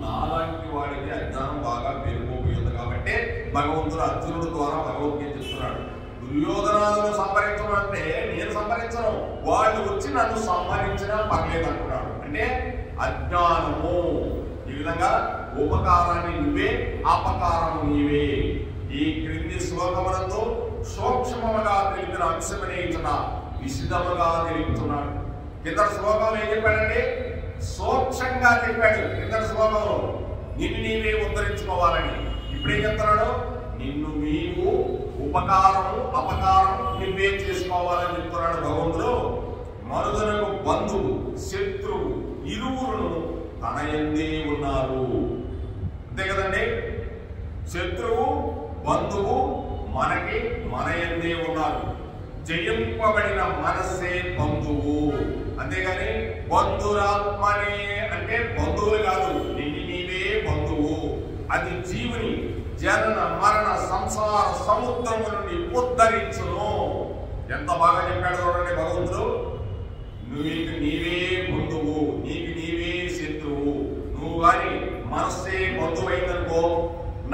నాలాంటి వాడికి అజ్ఞానం బాగా పెరిగిపోయి ఉంది. కాబట్టి భగవంతుడు అర్జునుడు ద్వారా భగవద్గీత చెప్తున్నాడు. దుర్యోధనాలను సంహరించడం అంటే నేను సంహరించను, వాళ్ళు వచ్చి నన్ను సంహరించినా పర్లేదు అంటున్నాడు. అంటే అజ్ఞానము. ఈ విధంగా ఉపకారాన్ని నువ్వే, అపకారము నీవే. ఈ క్రింది శ్లోకములతో సూక్ష్మముగా తెలిపిన అంశమనే ఇచ్చిన విశదముగా తెలుపుతున్నాడు. కింద శ్లోకంలో ఏం చెప్పాడంటే సూక్ష్మంగా చెప్పాడు. కింద శ్లోకంలో నిన్ను నీవే ఉద్ధరించుకోవాలని. ఇప్పుడేం చెప్తున్నాడు? నిన్ను నీవు ఉపకారము అపకారం నువ్వే చేసుకోవాలని చెప్తున్నాడు భగవంతుడు. మరుదునకు బంధువు శత్రువు ఇరువురును తన యందే ఉన్నారు. అంతే కదండి, శత్రువు బంధువు మనకి మన యందే ఉన్నారు. జయింపబడిన మనస్సే బంధువు. అంతేగాని బంధురాత్మనే అంటే బంధువులు కాదు, నిన్ను నీవే బంధువు. అది జీవుని జనన మరణ సంసార సముద్రము నుండి ఉద్ధరించును. ఎంత బాగా చెప్పాడు చూడండి భగవంతుడు. నీకు నీవే బంధువు, నీకు నీవే శత్రువు. నువ్వు కానీ మనస్సే బంధువు అయిందనుకో,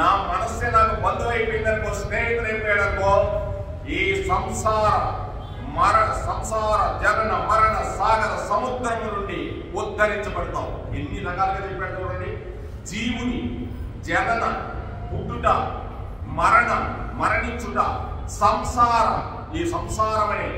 నా మనస్సే నాకు బంధువు అయిపోయిందనుకో, స్నేహితుడు అయిపోయాడనుకో, ఈ సంసార జనన మరణ సాగర సముద్రము నుండి ఉద్ధరించబడతావు. ఎన్ని రకాలుగా చెప్పాడు చూడండి. జీవుని జనన పుట్టుట, మరణించుట, సంసార ఈ సంసారమనే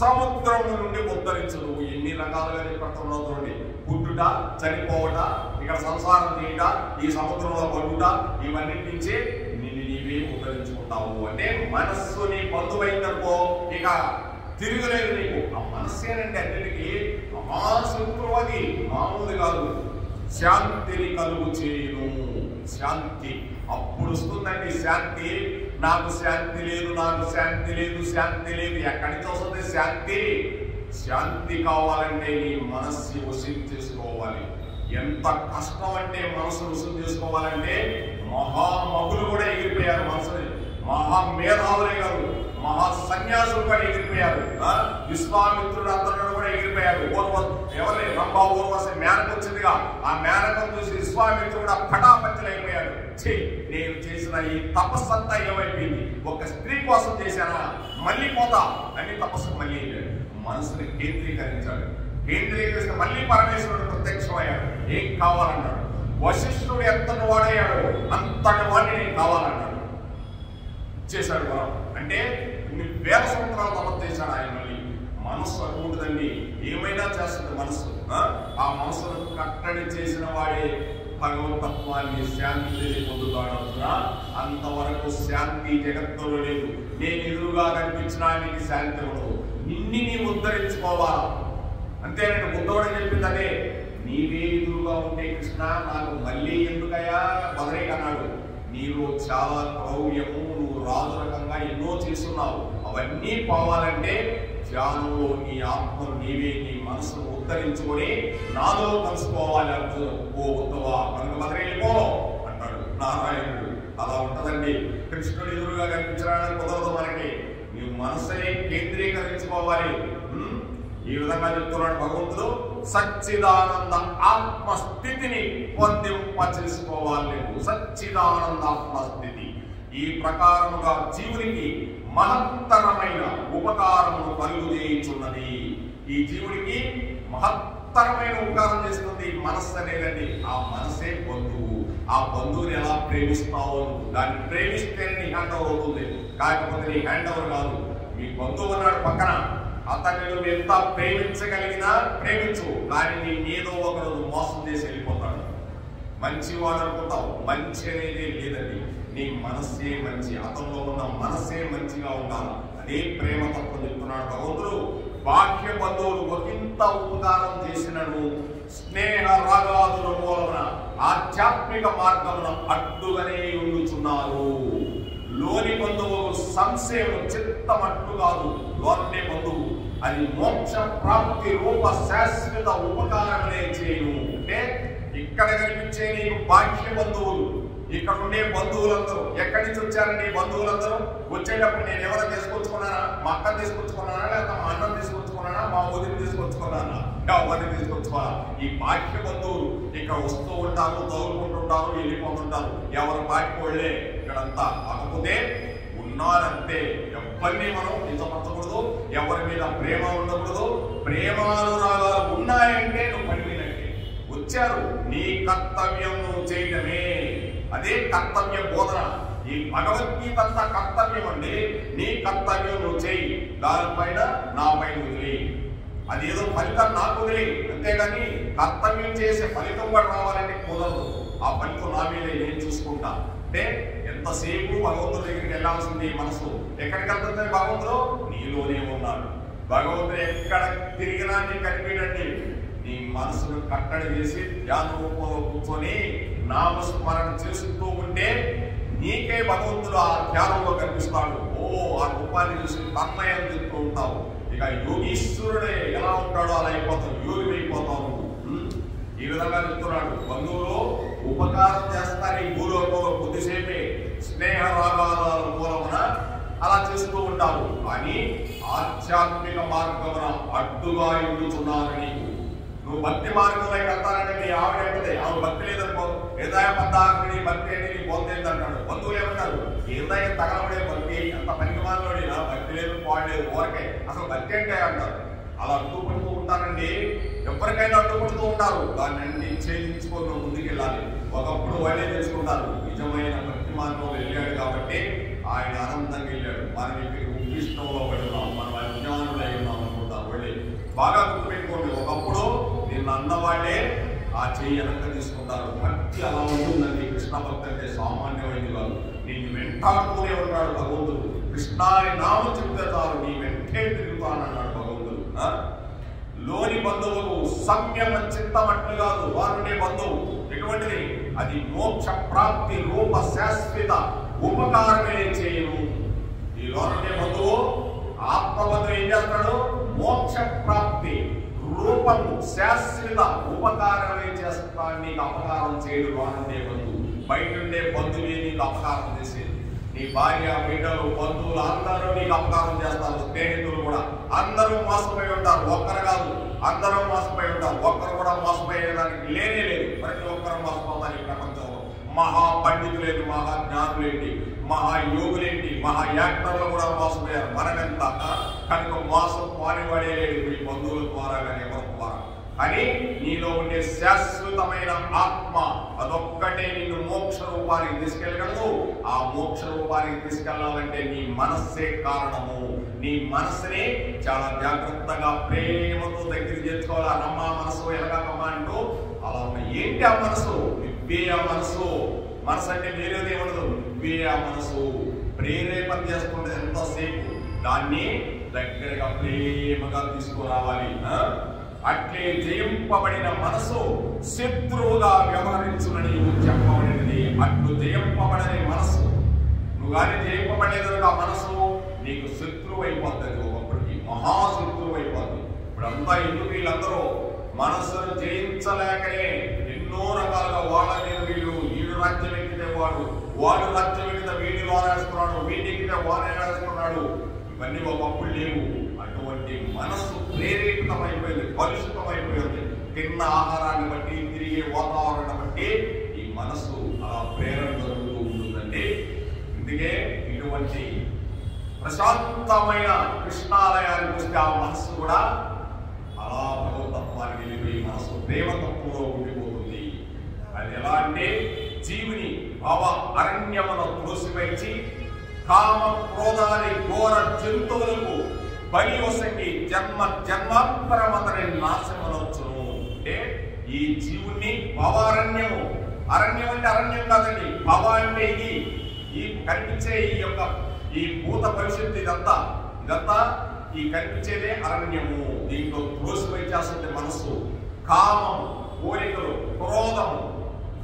సముద్రము నుండి ఉద్ధరించదు. ఎన్ని రకాలుగా చెప్పడుతున్నావు చూడండి. పుట్టుట, చనిపోవట, ఇక్కడ సంసారం చేయట, ఈ సముద్రంలో పడుట, ఇవన్నీ నుంచే నిన్ను నీవే ఉద్ధరించుకుంటావు. అంటే మనస్సు నీ బంధువైందనుకో ఇక తిరుగులేదు నీకు. ఆ మనస్సేనండి అన్నిటికీ మహాశత్రువు. అది మామూలు కాదు. శాంతిని కలుగు చేయును. శాంతి అప్పుడు వస్తుందండి శాంతి. నాకు శాంతి లేదు, నాకు శాంతి లేదు, శాంతి లేదు. ఎక్కడి నుంచి వస్తుంది శాంతి? శాంతి కావాలంటే నీ మనస్సు వశం చేసుకోవాలి. ఎంత కష్టం అంటే మనసు వశం చేసుకోవాలంటే మహామహులు కూడా ఎగిరిపోయారు. మనసుని మహా మేధావులే కాదు, మహా సన్యాసులు కూడా ఎగిరిపోయారు. విశ్వామిత్రుడు అందరూ కూడా ఎగిరిపోయారు. ఎవరి రంభా ఊర్వశి మేనకు వచ్చిందిగా, ఆ మేనకం చూసి విశ్వామిత్రుడు పటాపంచలు అయిపోయాడు. నేను చేసిన ఈ తపస్సు అంతా ఏమైపోయింది? ఒక స్త్రీ కోసం చేశానా, మళ్ళీ పోతా అని తపస్సు మళ్ళీ మనసుని కేంద్రీకరించాడు. కేంద్రీకరిస్తే మళ్ళీ పరమేశ్వరుడు ప్రత్యక్షమయ్యాడు. ఏం కావాలన్నాడు? వశిష్ఠుడు ఎంతటి వాడయ్యాడు అంతటి వాడిని నేను కావాలన్నాడు. చేశాడు వరం. అంటే ఇన్ని వేల సంవత్సరాలు తపస్సు చేశాడు ఆయన. మళ్ళీ మనస్సు అటువంటిదండి, ఏమైనా చేస్తుంది మనస్సు. ఆ మనస్సును కట్టడి చేసిన వాడే భగవతత్వాన్ని శాంతి పొందుతాడు. అంతవరకు శాంతి జగత్తులో లేదు. నేను ఎదురుగా కనిపించిన ఆయనకి శాంతి ఉండదు. నిన్ని నీ ఉద్ధరించుకోవాలా. అంతేనండి, బుద్ధుడు చెప్పింది అదే. నీవే ఎదురుగా ఉంటే కృష్ణ నాకు మళ్ళీ ఎందుకయ్యా బదరేకన్నాడు. నీలో చాలా క్రౌర్యము, నువ్వు రాజు రకంగా ఎన్నో చేస్తున్నావు. అవన్నీ పోవాలంటే ధ్యానంలో నీ ఆత్మను నీవే, నీ మనసును ఉద్ధరించుకొని నాలో కలుసుకోవాలి. అర్జును ఓ ఉత్తవా కనుక బదరేపో అంటాడు నారాయణుడు. అలా ఉంటదండి. కృష్ణుడు ఎదురుగా కనిపించడానికి కుదరదు మనకి. నీ మనసుని కేంద్రీకరించుకోవాలి. ఈ విధంగా చెప్తున్నాడు భగవంతుడు. సచ్చిదానంద ఆత్మస్థితిని పొందింపచేసుకోవాలి. నువ్వు సచ్చిదానంద ఆత్మస్థితి. ఈ ప్రకారముగా జీవునికి మహత్తరమైన ఉపకారమును కలుగు చేయుచున్నది. ఈ జీవుడికి మహత్తరమైన ఉపకారం చేస్తుంది మనస్సు అనేదండి. ఆ మనసే బంధువు. ఆ బంధువుని ఎలా ప్రేమిస్తావో దాన్ని ప్రేమిస్తే నీ హ్యాండ్ ఓవర్ అవుతుంది. కాకపోతే నీ హ్యాండ్ ఓవర్ కాదు. మీ బంధువు ఉన్నాడు పక్కన, అతన్ని నువ్వు ఎంత ప్రేమించగలిగినా ప్రేమించు, కానీ నీ ఏదో ఒకరు మోసం చేసి వెళ్ళిపోతాడు. మంచివాడు అనుకుంటావు, మంచి అనేది లేదండి. నీ మనస్సే మంచి, అతనిలో ఉన్న మనస్సే మంచిగా ఉండాలి. అదే ప్రేమతత్వం చెప్తున్నాడు భగవంతుడు. బాహ్య బంధువులు ఒకంత ఉపకారం చేసినను స్నేహ రాగాదుల మూలన ఆధ్యాత్మిక మార్గమున అడ్డుగానే ఉండుచున్నారు. లోని బంధువు సంశయం చిత్తమట్టు కాదు, లోనే బంధువు అది మోక్ష ప్రాప్తి రూప శాశ్వత ఉపకారమే చేయను. అంటే ఇక్కడ కనిపించే నీకు బాహ్య బంధువులు, ఇక్కడ ఉండే బంధువులందరూ ఎక్కడి నుంచి వచ్చారండి? బంధువులందరూ వచ్చేటప్పుడు నేను ఎవరైనా తీసుకొచ్చుకున్నానా? మా అక్క తీసుకొచ్చుకున్నానా, లేదా మా అన్నం తీసుకొచ్చుకున్నానా, మా వదిలి తీసుకొచ్చుకున్నానా, ఎవరిని తీసుకొచ్చుకోవాలా? ఈ బాహ్య బంధువులు ఇక్కడ వస్తూ ఉంటారు, తగులుకుంటుంటారు, వెళ్ళిపోతుంటారు. ఎవరు బాహ్యోళ్లే ఇక్కడంతా. కాకపోతే ఉన్నారంటే ఎవరిని మనం నిజపరచకూడదు, ఎవరి మీద ప్రేమ ఉండకూడదు. ప్రేమానురాగాలు ఉన్నాయంటే నువ్వు పడిపోయినట్టే. వచ్చారు, నీ కర్తవ్యం నువ్వు చేయడమే. అదే కర్తవ్య బోధన. ఈ భగవద్గీత అంతా కర్తవ్యం అండి. నీ కర్తవ్యం నువ్వు చేయి, దానిపైన నా పైన వదిలి. అదేదో ఫలితం నాకు వదిలి, అంతేగాని కర్తవ్యం చేసే ఫలితం కూడా రావాలంటే కుదరదు. ఆ ఫలితం నా మీద నేను చూసుకుంటా. అంటే ఎంతసేపు భగవంతుడి దగ్గరికి వెళ్ళాల్సింది మనసు. ఎక్కడికి వెళ్తుంది భగవంతుడు? నీలోనే ఉన్నాడు. భగవంతుడు ఎక్కడ తిరిగినా నీ కనిపించండి. నీ మనసును కట్టడి చేసి ధ్యాన రూపంలో కూర్చొని నామస్మరణ చేస్తూ ఉంటే నీకే భగవంతుడు ఆ ధ్యానంలో కనిపిస్తాడు. ఆ రూపాన్ని చూసి తన్మయం చెప్తూ ఉంటావు. ఇక యోగీశ్వరుడే ఎలా ఉంటాడో అలా అయిపోతావు, యోగి అయిపోతావు. ఈ విధంగా చెప్తున్నాడు. బంధువులు ఉపకారం చేస్తారు ఈ భూలోకంలో కొద్దిసేపే, స్నేహ రాగాల మూలమున అలా చేస్తూ ఉంటారు. కానీ ఆధ్యాత్మిక మార్గమున అడ్డుగా ఎదుగుతున్నారు. నీకు నువ్వు భక్తి మార్గంలో వెళ్తానంటే నీ ఆవిడ అయిపోతే ఆవిడ భక్తి లేదనుకో, ఏదాయ పద్దాకుని భక్తి అని నీ పొందేది అంటాడు. బంధువులు ఏమంటారు? ఏదైనా తగలబడే భక్తి, అంత పనికిమాలోని భక్తి లేదు, పాడలేదు, ఊరకే అసలు భక్తి అంటే అంటారు. అలా అడ్డుపడుతూ ఉంటారండి. ఎవరికైనా అడ్డుపడుతూ ఉంటారు. దాన్ని అన్ని ఛేదించుకొని ముందుకు వెళ్ళాలి. ఒకప్పుడు వాళ్ళే తెలుసుకుంటారు నిజమైన భక్తి మార్గంలో వెళ్ళాడు కాబట్టి ఆయన ఆనందంగా వెళ్ళాడు. మనం ఇక్కడ ఉద్దిష్టంలో పడున్నాం, మనం అజ్ఞానులై ఉన్నాం అనుకుంటారు. వెళ్ళి బాగా గుర్తుపెట్టుకోండి, ఒకప్పుడు నిన్ను అన్నవాళ్లే ఆ చెయ్యి వెనక తీసుకుంటారు. భక్తి అలా ఉంటుందండి. కృష్ణ భక్తి అంటే సామాన్యమైనది కాదు. నిన్ను వెంటాడుతూనే ఉంటాడు భగవంతుడు. కృష్ణాని నామం చెప్తే చాలు నీ వెంటే తిరుగుతానన్నాడు భగవంతుడు. లోని బంధువులు సంయమ చిత్తమట్లు కాదు, వారుండే బంధువు ఎటువంటిది? అది మోక్ష ప్రాప్తి రూప శాశ్వత ఉపకారమే చేయను. ఈ లోనుండే బంధువు ఆత్మబంధువు ఏం చేస్తాడు? మోక్ష ప్రాప్తి రూపము శాశ్వత ఉపకారమే చేస్తాడు. నీకు అపకారం చేయడు లోనుండే బంధువు. బయట ఉండే బంధువే నీకు అపకారం చేసేది. నీ భార్య, బిడ్డలు, బంధువులు అందరూ నీకు అపకారం చేస్తారు. స్నేహితులు కూడా అందరూ మోసపోయి ఉంటారు. ఒక్కరు కాదు, అందరూ మోసపోయి ఉంటారు. ఒక్కరు కూడా మోసపోయేదానికి లేనే లేదు. ప్రతి ఒక్కరు మోసపోతారు ఈ ప్రపంచంలో. మహా పండితులేంటి, మహా జ్ఞానులేంటి, మహాయోగులేంటి, మహా యాక్టర్లు కూడా మోసపోయారు. మనమెంత కనుక మోసం పానివాడే లేదు మీ బంధువుల ద్వారా కానీ ఎవరి ద్వారా. అని నీలో ఉండే శాశ్వతమైన ఆత్మ అదొక్కటే నిన్ను మోక్ష రూపానికి తీసుకెళ్ళగలదు. ఆ మోక్ష రూపానికి తీసుకెళ్లాలంటే నీ మనస్సే కారణము. నీ మనస్సుని చాలా జాగ్రత్తగా ప్రేమతో దగ్గర చేర్చుకోవాలి. నమ్మ మనసు ఎలాగమ్మా అంటూ అలా ఉన్నాయి. ఏంటి ఆ మనసు? ఇవే ఆ మనసు. మనసు అంటే వేరేది ఏమనదు, ఇవే ఆ మనసు. ప్రేరేపణ చేసుకుంటే ఎంతసేపు దాన్ని దగ్గరగా ప్రేమగా తీసుకురావాలి. అట్లే జయింపబడిన మనసు శత్రువుగా వ్యవహరించునని చెప్పబడినది. అట్లు జయింపబడని మనసు నువ్వు కానీ జయింపబడలేదు. ఆ మనసు నీకు శత్రువు అయిపోతుంది. ఒకప్పటికి మహాశత్రువు అయిపోతుంది. ఇప్పుడంతా ఎందుకు వీళ్ళందరూ మనసును జయించలేకనే ఎన్నో రకాలుగా వాళ్ళ మీద వీళ్ళు రాజ్యం ఎక్కితే వాడు వాడు లక్ష్యం మీద వీడిని వారేస్తున్నాడు, వీడికి వారేస్తున్నాడు. ఇవన్నీ ఒకప్పుడు లేవు. అటువంటి మనస్సు ప్రేరేపితమైపోయింది, కలుషితమైపోయింది. తిన్న ఆహారాన్ని బట్టి, తిరిగే వాతావరణాన్ని బట్టి ఈ మనస్సు అలా ప్రేరణ జరుగుతూ ఉంటుందండి. అందుకే ఇటువంటి ప్రశాంతమైన కృష్ణాలయానికి వస్తే ఆ మనస్సు కూడా అలా భగవతత్వానికి వెళ్ళిపోయి మనస్సు ప్రేమతత్వంలో ఉండిపోతుంది. అది ఎలా అంటే జీవుని భావ అరణ్యమును త్రోసివేసి కామ క్రోధాది ఘోర జంతువులకు బలి వసంగి జన్మ జన్మాంతరమతని నాశనమనొచ్చును. అంటే ఈ జీవుని భవారణ్యము, అరణ్యం అంటే అరణ్యం కాదండి, భవ అంటే ఇది ఈ కనిపించే ఈ భూత భవిష్యత్తు ఇదంతా ఈ కనిపించేదే అరణ్యము. దీంట్లో త్రోసివేసేస్తుంది మనస్సు. కామం, కోరికలు, క్రోధము,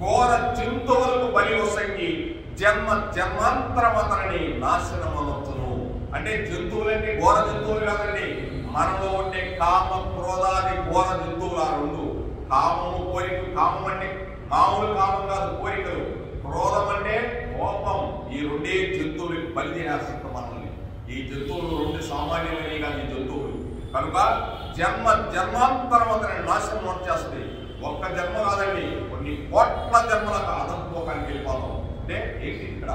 ఘోర జంతువులకు బలి వసంగి జన్మ జన్మాంతరమతని నాశనమనొచ్చును. అంటే జంతువులంటే ఘోర జంతువులు కాదండి, మనలో ఉండే కామ క్రోధాది ఘోర జంతువులు. ఆ రెండు, కామము కోరికలు. కామం అంటే మామూలు కామం కాదు, కోరికలు. క్రోధం అంటే కోపం. ఈ రెండే జంతువులకు బలి చేస్తుంది మనల్ని. ఈ జంతువులు రెండు సామాన్యమైనవి కాదు ఈ జంతువులు. కనుక జన్మ జన్మాంతరమతని నాశనం వచ్చేస్తుంది. ఒక్క జన్మ కాదండి, కొన్ని కోట్ల జన్మలకు అధంపోకానికి వెళ్ళిపోతాం. అంటే ఏంటి ఇక్కడ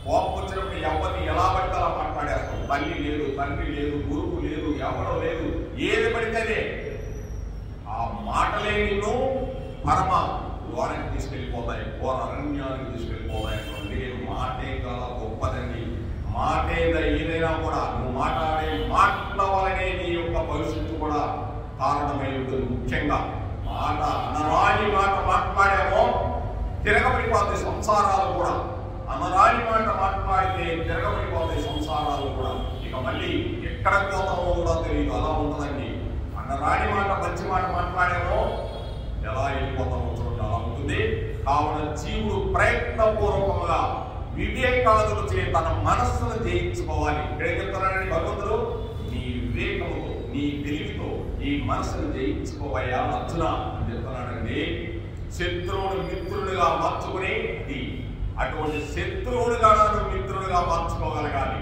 కోపం వచ్చినప్పుడు ఎవరిని ఎలా పడితే అలా మాట్లాడేస్తాం. తల్లి లేదు, తండ్రి లేదు, గురువు లేదు, ఎవరో లేదు, ఏది పడితేనే ఆ మాటలే నిన్ను పరమ ద్వారానికి తీసుకెళ్ళిపోతాయి, ఘోర అరణ్యానికి తీసుకెళ్ళిపోతాయి. అందుకే మాటే చాలా గొప్పదండి. మాటే ఏదైనా కూడా నువ్వు మాట్లాడే మాటల వలనే నీ యొక్క భవిష్యత్తు కూడా కారణమై ఉంటుంది. ముఖ్యంగా మాట అనరాని మాట మాట్లాడేమో తిరగబడిపోతాయి సంసారాలు కూడా. అనరాని మాట మాట్లాడితే తిరగబడిపోతాయి సంసారాలు కూడా. ఇక మళ్ళీ ఎక్కడ పోతామో కూడా తెలియదు, అలా ఉంటుందండి. అనరాని మాట మంచి మాట మాట్లాడేమో ఎలా వెళ్ళిపోతామో చూడండి, అలా ఉంటుంది. కావున జీవుడు ప్రయత్నపూర్వకంగా వివేకాదులు చే తన మనస్సును జయించుకోవాలి. ఇక్కడ చెప్తున్నాడండి భగవంతుడు, నీ వివేకముతో నీ తెలివితో ఈ మనస్సును జయించుకోవయ్యా అర్జున అని చెప్తున్నాడండి. శత్రువును మిత్రుడిగా మార్చుకుని అటువంటి శత్రువుడుగా మిత్రుడిగా మార్చుకోగలగాలి.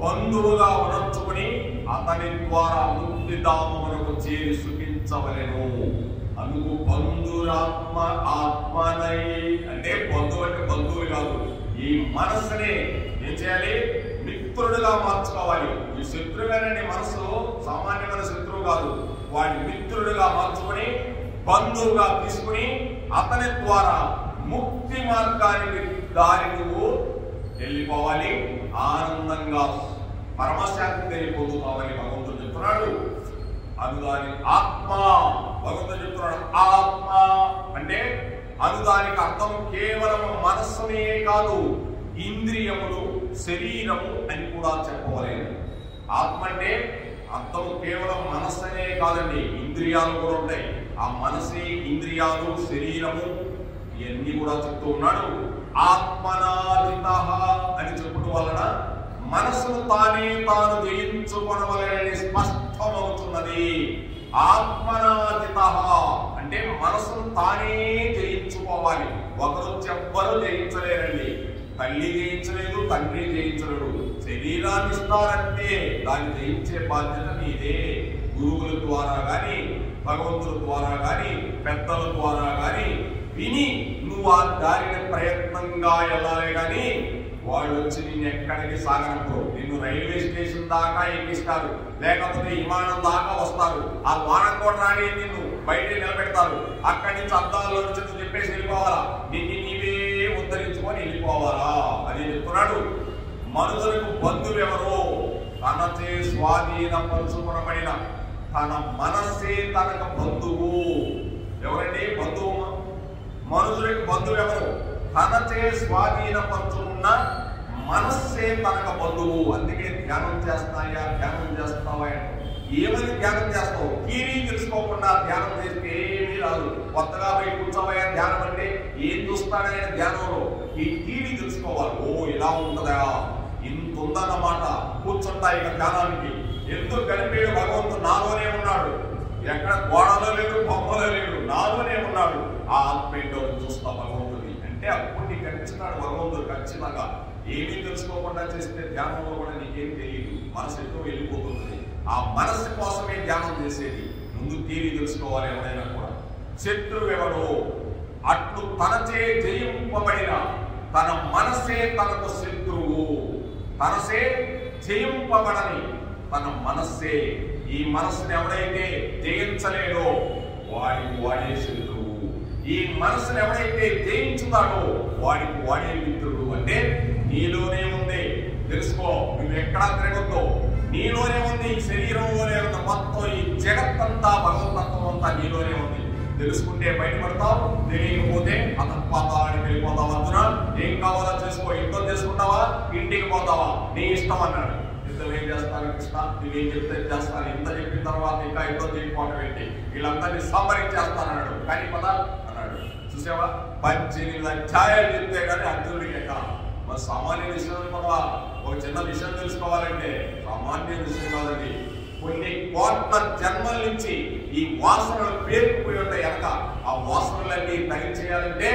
బంధువుగా ఉనర్చుకుని అతని ద్వారా ముక్తిధామమునకు చేరి సుఖించవలెను. అందుకు బంధురాత్మ ఆత్మనై అంటే బంధువు అంటే బంధువులు కాదు, ఈ మనస్సుని ఏం చేయాలి? మిత్రుడుగా మార్చుకోవాలి. ఈ శత్రువేనండి మనస్సు సామాన్యమైన శత్రువు కాదు, వాడి మిత్రుడుగా మార్చుకుని బంధువుగా తీసుకుని అతని ద్వారా ముక్తి మార్గానికి దారి నువ్వు వెళ్ళిపోవాలి. ఆనందంగా పరమశాంతి పొందుతామని భగవంతుడు చెప్తున్నాడు. అనుదాని ఆత్మ భగవంతుడు చెప్తున్నాడు. ఆత్మ అంటే అనుదానికి అర్థం కేవలం మనస్సునే కాదు, ఇంద్రియములు, శరీరము అని కూడా చెప్పవలేదు. ఆత్మ అంటే అర్థం కేవలం మనస్సునే కాదండి, ఇంద్రియాలు కూడా ఉంటాయి. ఆ మనసే ఇంద్రియాలు, శరీరము ఇవన్నీ కూడా చెప్తూ ఉన్నాడు. ఆత్మనాజిత అని చెప్పడం వలన మనస్సును తానే తాను జయించుకొనవలెనని స్పష్టమవుతున్నది. ఆత్మనాజిత అంటే మనస్సును తానే జయించుకోవాలి. ఒకరు ఎవ్వరూ జయించలేరండి. తల్లి జయించలేదు, తండ్రి జయించలేడు. శరీరాన్ని ఇస్తారంటే దాన్ని జయించే బాధ్యత నీదే. గురువుల ద్వారా గాని, భగవంతుల ద్వారా గాని, పెద్దల ద్వారా గాని విని నువ్వు ఆ దారిని ప్రయత్నంగా వెళ్ళాలి. కానీ వాళ్ళు వచ్చి నిన్ను ఎక్కడికి సాగనప్పుడు నిన్ను రైల్వే స్టేషన్ దాకా ఎక్కిస్తారు, లేకపోతే విమానం దాకా వస్తారు. ఆ వారం కూడా రాని నిన్ను బయట నిలబెడతారు. అక్కడి నుంచి అద్దాల్లో నుంచి నువ్వు చెప్పేసి వెళ్ళిపోవాలా, నిన్ను నీవే ఉద్ధరించుకొని వెళ్ళిపోవాలా అని చెప్తున్నాడు. మనుషులకు బంధువు ఎవరు? తనచే స్వాధీనపరుచుకునబడిన తన మనస్సే తనకు బంధువు. ఎవరండి బంధువు? మనుషులకు బంధువు ఎవరు? తనచే స్వాధీనపరుచుకున్న మనస్సే తనకు బంధువు. అందుకే ధ్యానం చేస్తాయా, ధ్యానం చేస్తావా? ఏమని ధ్యానం చేస్తావు? కీరీ తెలుసుకోకుండా ధ్యానం చేస్తే ఏమీ రాదు. కొత్తగా పోయి కూర్చోవయ్యా ధ్యానం అంటే ఏం చూస్తాడైనా ధ్యానంలో ఈ కీరీ తెలుసుకోవాలి. ఓ ఇలా ఉంటుందా, ఇంత ఉందన్నమాట. కూర్చుంటా ఇక ధ్యానానికి. ఎందుకు గడిపేడు? భగవంతుడు నాలోనే ఉన్నాడు, ఎక్కడ గోడలో లేడు, బొమ్మలో లేడు, నాలోనే ఉన్నాడు. ఆ ఆత్మ ఏంటో చూస్తా భగవంతుడి అంటే అప్పుడు నీకు ఖచ్చితంగా ఇస్తాడు భగవంతుడు ఖచ్చితంగా. ఏమీ తెలుసుకోకుండా చేస్తే ధ్యానంలో కూడా నీకేం తెలియదు, మనసు ఎటో వెళ్ళిపోతుంది. ఆ మనస్సు కోసమే ధ్యానం చేసేది. ముందు తీరి తెలుసుకోవాలి ఎవరైనా కూడా. శత్రువు ఎవడో అట్లు తనచే జయింపబడిన తన మనసే తనకు శత్రువు. తనసే జయింపబడని తన మనస్సే. ఈ మనస్సును ఎవడైతే జయించలేడో వాడికి వాడే శత్రువు. ఈ మనస్సును ఎవడైతే జయించుతాడో వాడికి వాడే మిత్రుడు. అంటే నీలోనే ఉంది, తెలుసుకో. నువ్వు ఎక్కడా తిరగొద్దు, నీలోనే ఉంది. ఈ శరీరంలోనే ఉన్న మొత్తం ఈ జగత్తంతా భగవతత్వం అంతా నీలోనే ఉంది. తెలుసుకుంటే బయటపడతావు, తెలియకపోతే అతపాతానికి వెళ్ళిపోతావు. అర్జున, ఏం కావాలో చేసుకో. యుద్ధం చేసుకుంటావా, ఇంటికి పోతావా, నీ ఇష్టం అన్నాడు. యుద్ధం ఏం చేస్తాను కృష్ణ, నువ్వేం చెప్తే చేస్తాను. ఇంత చెప్పిన తర్వాత ఇంకా యుద్ధం చేయకపోవడం ఏంటి, వీళ్ళందరినీ సంహరించేస్తానన్నాడు. కానీ పద అన్నాడు. చూసావా, 18 అధ్యాయాలు చెప్తే కానీ అర్జునుడికి ఎక్కడ. మరి సామాన్య విషయం కూడా ఒక చిన్న విషయం తెలుసుకోవాలంటే సామాన్య విషయం కాదండి. కొన్ని కోట్ల జన్మల నుంచి ఈ వాసనలు పేరుకుపోయి ఉంటాయి కనుక ఆ వాసనలన్నీ తగ్గించేయాలంటే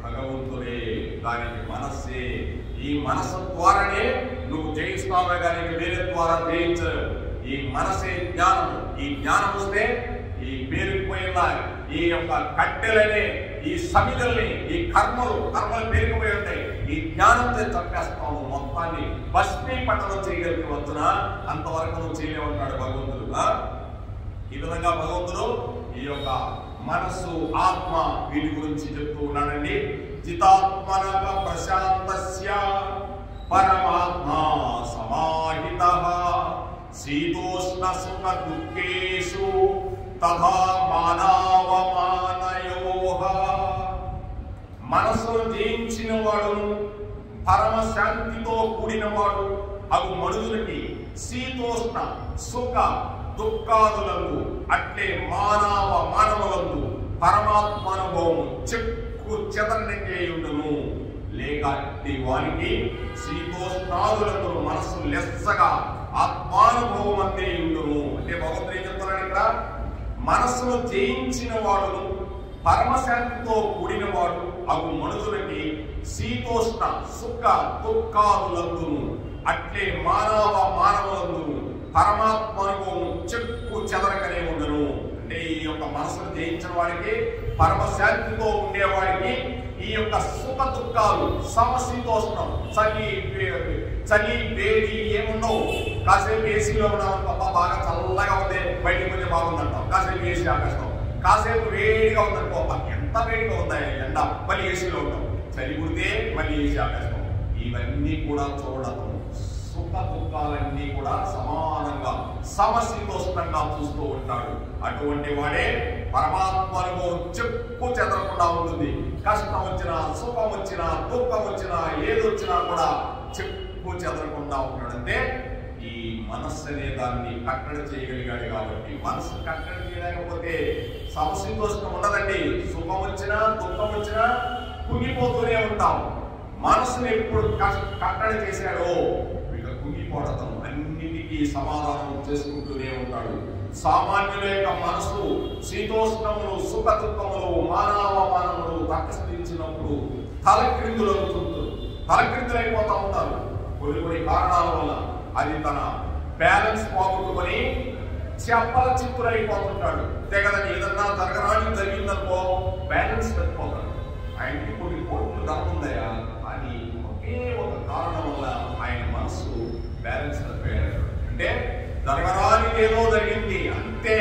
భగవంతుడే, దానికి మనస్సే. ఈ మనస్సు ద్వారానే నువ్వు జయిస్తావే కానీ వేరే ద్వారా జయించవు. ఈ మనసే జ్ఞానం. ఈ జ్ఞానం వస్తే ఈ పేరుకుపోయిన ఈ యొక్క కట్టెలనే ఈ సమిధల్ని, ఈ కర్మలు పేరుకుపోయి ఉంటాయి. ఈ జ్ఞానంతో చంపేస్తావు, మొత్తాన్ని భస్మీపట్టణం చేయగలిగి వచ్చున అంతవరకు నువ్వు చేయలేమంటాడు భగవంతుడు. ఈ విధంగా భగవంతుడు ఈ యొక్క మనస్సు, ఆత్మ వీటి గురించి చెప్తూ ఉన్నాడండి. చితాత్మనక ప్రశాంతస్య పరమాత్మ సమాహితః శీతోష్ణ సుఖ దుఃఖేషు తథా మానవమానయోః. మనస్సును జయించిన వాడును పరమశాంతితో కూడిన వాడు అగు మనుషులకి శీతోష్ణ సుఖ దుఃఖాదులందు అట్లే మానవులందు పరమాత్మానుభవం చెక్కు చెదరనికేయుండును. లేక వానికి శీతోష్ణాదులతో మనస్సు లెస్సగా ఆత్మానుభవం అందే ఉండును. అంటే భగవంతుడు ఏం చెప్తున్నాడు ఇక్కడ, మనస్సును జయించిన వాడును పరమశాంతితో కూడిన వాడు అగు మనుషులకి శీతోష్ణ సుఖ దుఃఖాదులందును అట్లే మానవులందును పరమాత్మానుభవం చెక్కు చెదరకనే ఉండను. అంటే ఈ యొక్క మనసును జయించిన వాడికి, పరమశాంతితో ఉండేవాడికి ఈ యొక్క సుఖ దుఃఖాలు సమశీతోష్ణం, చలి వేడి ఏముండవు. కాసేపు ఏసీలో ఉన్నాం, బాగా చల్లగా ఉంది, బయటికి పోతే బాగుందంటాం, కాసేపు ఏసీ ఆపేస్తాం. కాసేపు వేడిగా ఉందనుకో, ఎంత వేడిగా ఉందా ఎండ, మళ్ళీ ఏసీలో ఉంటాం. చలి పుడితే మళ్ళీ ఏసీ ఆపేస్తాం. ఇవన్నీ కూడా చూడటం, సుఖ దుఃఖాలన్నీ కూడా సమానంగా సమశీతోష్ణంగా చూస్తూ ఉంటాడు. అటువంటి వాడే పరమాత్మను చెప్పు చెదరకుండా ఉంటుంది. కష్టం వచ్చినా, సుఖం వచ్చినా, దుఃఖం వచ్చినా, ఏదొచ్చినా కూడా చెప్పు చెదరకుండా ఉంటాడంటే ఈ మనస్సు అనే దాన్ని కట్టడి చేయగలిగాడు. కాబట్టి మనస్సు కట్టడి చేయలేకపోతే సమశీతోష్ణం ఉండదండి. సుఖం వచ్చినా, దుఃఖం వచ్చినా కుంగిపోతూనే ఉంటాం. మనస్సుని ఎప్పుడు కట్టడి చేశాడో కుంగిపోవడం, అన్నిటికీ సమాధానం చేసుకుంటూనే ఉంటాడు. సామాన్యుల యొక్క మనసు శీతోష్ణములు, సుఖ దుఃఖములు, మానవమానములు తటస్థించినప్పుడు తలక్రిందులైపోతా ఉంటారు. కొన్ని కారణాల వల్ల అది తన బ్యాలెన్స్ పోగొట్టుకొని చెప్పల చిత్తులైపోతుంటాడు. తెగదని ఏదన్నా జరిగిందనుకో బ్యాలెన్స్ తప్పిపోతాడు. ఆయనకి కొన్ని కోట్లు ధనం ఉందయా అని ఒకే ఒక కారణం వల్ల ఆయన మనసు బ్యాలెన్స్ తప్పాడు. అంటే జరగరానికి ఏదో జరిగింది అంతే,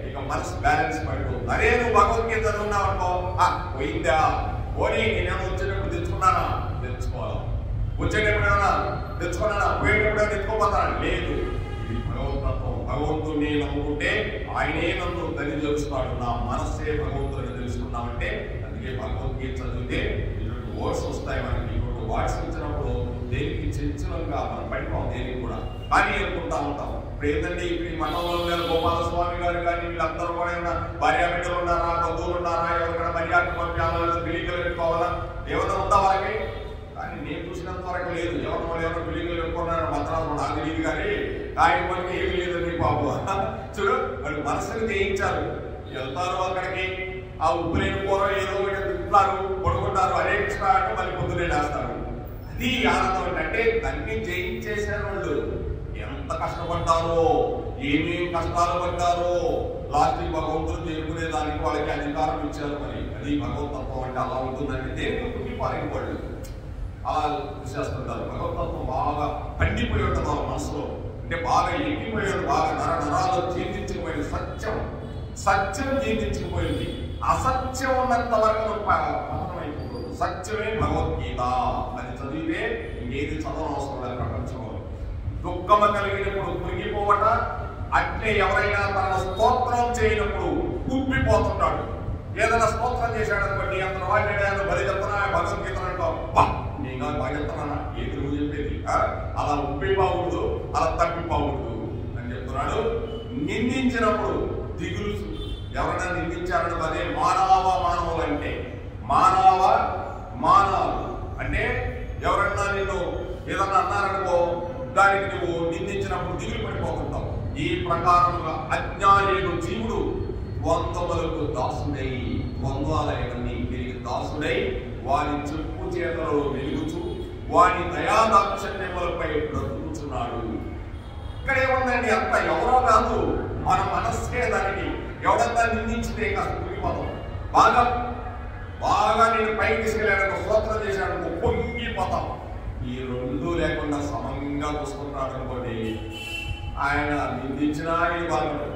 ఇక మనసు బ్యాలెన్స్ పడిపోతుంది. అరే నువ్వు భగవద్గీత చదువున్నావు అనుకో, పోయిందా పోనీ, నేను వచ్చేటప్పుడు తెచ్చుకున్నానా, తెచ్చుకోవాలా, వచ్చేటప్పుడు ఏమన్నా తెచ్చుకున్నానా, పోయేటప్పుడు తెచ్చుకోపోతానా, లేదు. ఇది భగవతత్వం. భగవంతుడిని నమ్ముకుంటే ఆయనే నన్ను తెలియజేస్తాడు. నా మనస్సే భగవంతుడిని తెలుసుకున్నామంటే అందుకే భగవద్గీత చదివితే ఇటువంటి వర్డ్స్ వస్తాయి మనకి. ఇటువంటి వర్డ్స్ వచ్చినప్పుడు దేనికి చర్చలంగా మనం పడిపోం, దేనికి కూడా కానీ అనుకుంటా ఉంటాం. ఇప్పుడు ఏంటంటే ఇప్పుడు మండలంలో గోపాలస్వామి గారు కానీ వీళ్ళందరూ కూడా భార్య బిడ్డలు ఉన్నారా, బంధువులు ఉన్నారా, ఎవరికైనా మర్యాద పంపించాలా, బిల్లికలు పెట్టుకోవాలా, ఏమైనా ఉందా వాళ్ళకి? కానీ నేను చూసినంత వరకు లేదు. ఎవరు బిల్లికలు పెట్టుకున్నారు మంత్రాలు నాకు తెలియదు. కానీ ఆయన మనకి ఏమి లేదండి బాబు. చూడు, వాళ్ళు మనసుని జయించారు. వెళ్తారు అక్కడికి, ఆ ఉప్పు లేని కూర ఏదో తింటారు, పడుకుంటారు, హరే కృష్ణ అంటే మళ్ళీ పొద్దునే లేస్తారు. అది ఆనందం అంటే దాన్ని జయించేసారు వాళ్ళు. ఎంత కష్టపడ్డారో, ఏమేమి కష్టాలు పడ్డారో, లాస్ట్ భగవంతుడు చేరుకునే దానికి వాళ్ళకి అధికారం ఇచ్చారు. మరి అది భగవతత్వం అంటే అలా ఉంటుందంటే దేవుడు కుట్టిపారిన వాళ్ళు అలా చేస్తుంటారు. భగవతత్వం బాగా పండిపోయి ఉంటుంది వాళ్ళ మనసులో, అంటే బాగా ఎక్కిపోయాడు, బాగా నరాలు జీర్ణించుకుపోయింది. సత్యం జీర్ణించుకుపోయింది. అసత్యం ఉన్నంత వరకు పతనమైపోతుంది. సత్యమే భగవద్గీత. అది చదివితే ఇంకేది చదవనవసరం లేదు ప్రపంచంలో. దుఃఖము కలిగినప్పుడు కురిగిపోవట, అంటే ఎవరైనా తన స్తోత్రం చేయనప్పుడు ఉబ్బిపోతుంటాడు. ఏదైనా స్తోత్రం చేశాడు అనుకోండి, అంత వాడినాడు బలి చెప్తున్నా భగవద్గీత అంటావు, నేను బాగా చెప్తున్నానా, ఏది నువ్వు చెప్పేది, అలా ఉబ్బిపోకూడదు, అలా తప్పిపోకూడదు అని చెప్తున్నాడు. నిందించినప్పుడు దిగులు, ఎవరైనా నిందించారని అదే మానవులు అంటే మానవాలు అంటే ఎవరన్నా నిన్ను ఏదన్నా అన్నారనుకో, దానికి నువ్వు నిందించినప్పుడు దిగులు పడిపోతుంటావు. ఈ ప్రకారంగా అజ్ఞానుడు జీవుడు ద్వంద్వములకు దాసుడై, ద్వంద్వాలయన్ని తిరిగి దాసుడై వారి చెప్పు చేతలలో వెలుగుచు వారి దయాదాక్షణ్యములపై బ్రతుకుతున్నాడు. ఇక్కడ ఏముందండి, అంత ఎవరో కాదు, మన మనస్సే దానికి. ఎవడంతా నిందించితే కాస్త కురిగిపోతాం. బాగా నేను పైకి తీసుకెళ్ళాడు, స్తోత్రం చేశాడు, పొంగిపోతాం. ఈ రెండు లేకుండా సమంగా చూసుకుంటున్నాడు అనుకోండి, ఆయన నిందించినా ఆయన బాగుండు,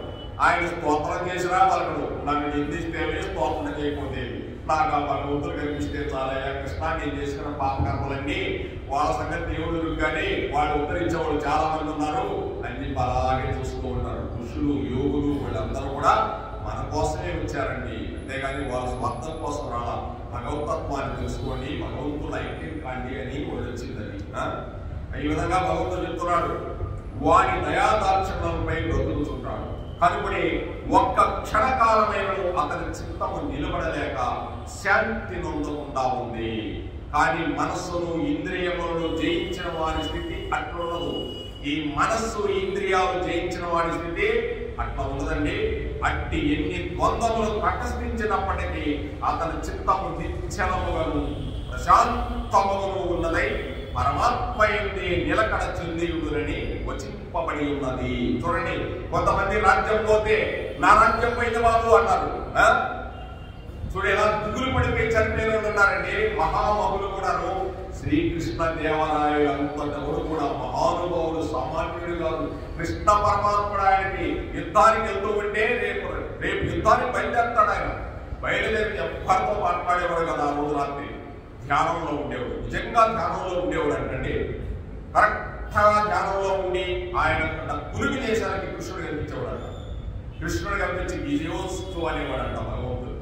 ఆయన స్తోత్రం చేసినా బాగుండు. నన్ను నిందిస్తేనే స్తోత్రం చేయకపోతే నాకు ఆ భగవంతుడు కనిపిస్తే చాలా కృష్ణ నేను చేసిన పాపకర్మలన్నీ వాళ్ళ సంగతి దేవుడు, కానీ వాళ్ళు ఉత్తరించేవాళ్ళు చాలా మంది ఉన్నారు అని చెప్పి అలాగే చూస్తూ ఉంటారు. ఋషులు, యోగులు వీళ్ళందరూ కూడా మన కోసమే వచ్చారండి, అంతేగాని వాళ్ళ స్వార్థం కోసం రాలా. భగవతత్వాన్ని తెలుసుకోండి, భగవంతుడు ఐక్యం కాండి అని వాళ్ళు వచ్చిందని. ఈ విధంగా భగవంతుడు చెప్తున్నాడు, వారి దయాదాక్షణలపై బ్రతుకుతుంటాడు. కనుకొని ఒక్క క్షణకాలమైన అతని చిత్తము నిలబడలేక శాంతి నొందకుండా ఉంది. కానీ మనస్సును ఇంద్రియములను జయించిన వారి స్థితి అట్లుండదు. ఈ మనస్సు ఇంద్రియాలు జయించిన వారి స్థితి అట్లా ఉండదండి. అట్టి ఎన్ని ద్వంద్వములు ప్రకటించినప్పటికీ అతని చిత్తము నిశ్చలముగాను ప్రశాంతముగాను ఉన్నదై పరమాత్మ యందే నిలకడ చెందియుడునని వచింపబడి ఉన్నది. చూడండి, కొంతమంది రాజ్యం పోతే నా రాజ్యం పోయిన వాళ్ళు అన్నారు. చూడు ఎలా దిగులు పడిపోయి చనిపోయిన ఉన్నారండి మహామహులు కూడాను. శ్రీకృష్ణ దేవరాయలు అంతటప్పుడు కూడా మహానుభావుడు, సామాన్యుడు కాదు. కృష్ణ పరమాత్ముడు ఆయనకి యుద్ధానికి వెళ్తూ ఉంటే రేపు యుద్ధానికి బయలుదేరుతాడు. ఆయన బయలుదేరి ఎవ్వరితో మాట్లాడేవాడు కదా. ఆ రోజు రాత్రి ధ్యానంలో ఉండేవాడు, నిజంగా ధ్యానంలో ఉండేవాడు అంటండి. కరెక్ట్గా ధ్యానంలో ఉండి ఆయన పులికి దేశానికి కృష్ణుడు కనిపించేవాడు. కృష్ణుడు కనిపించి విజయోస్తు అనేవాడంట భగవంతుడు.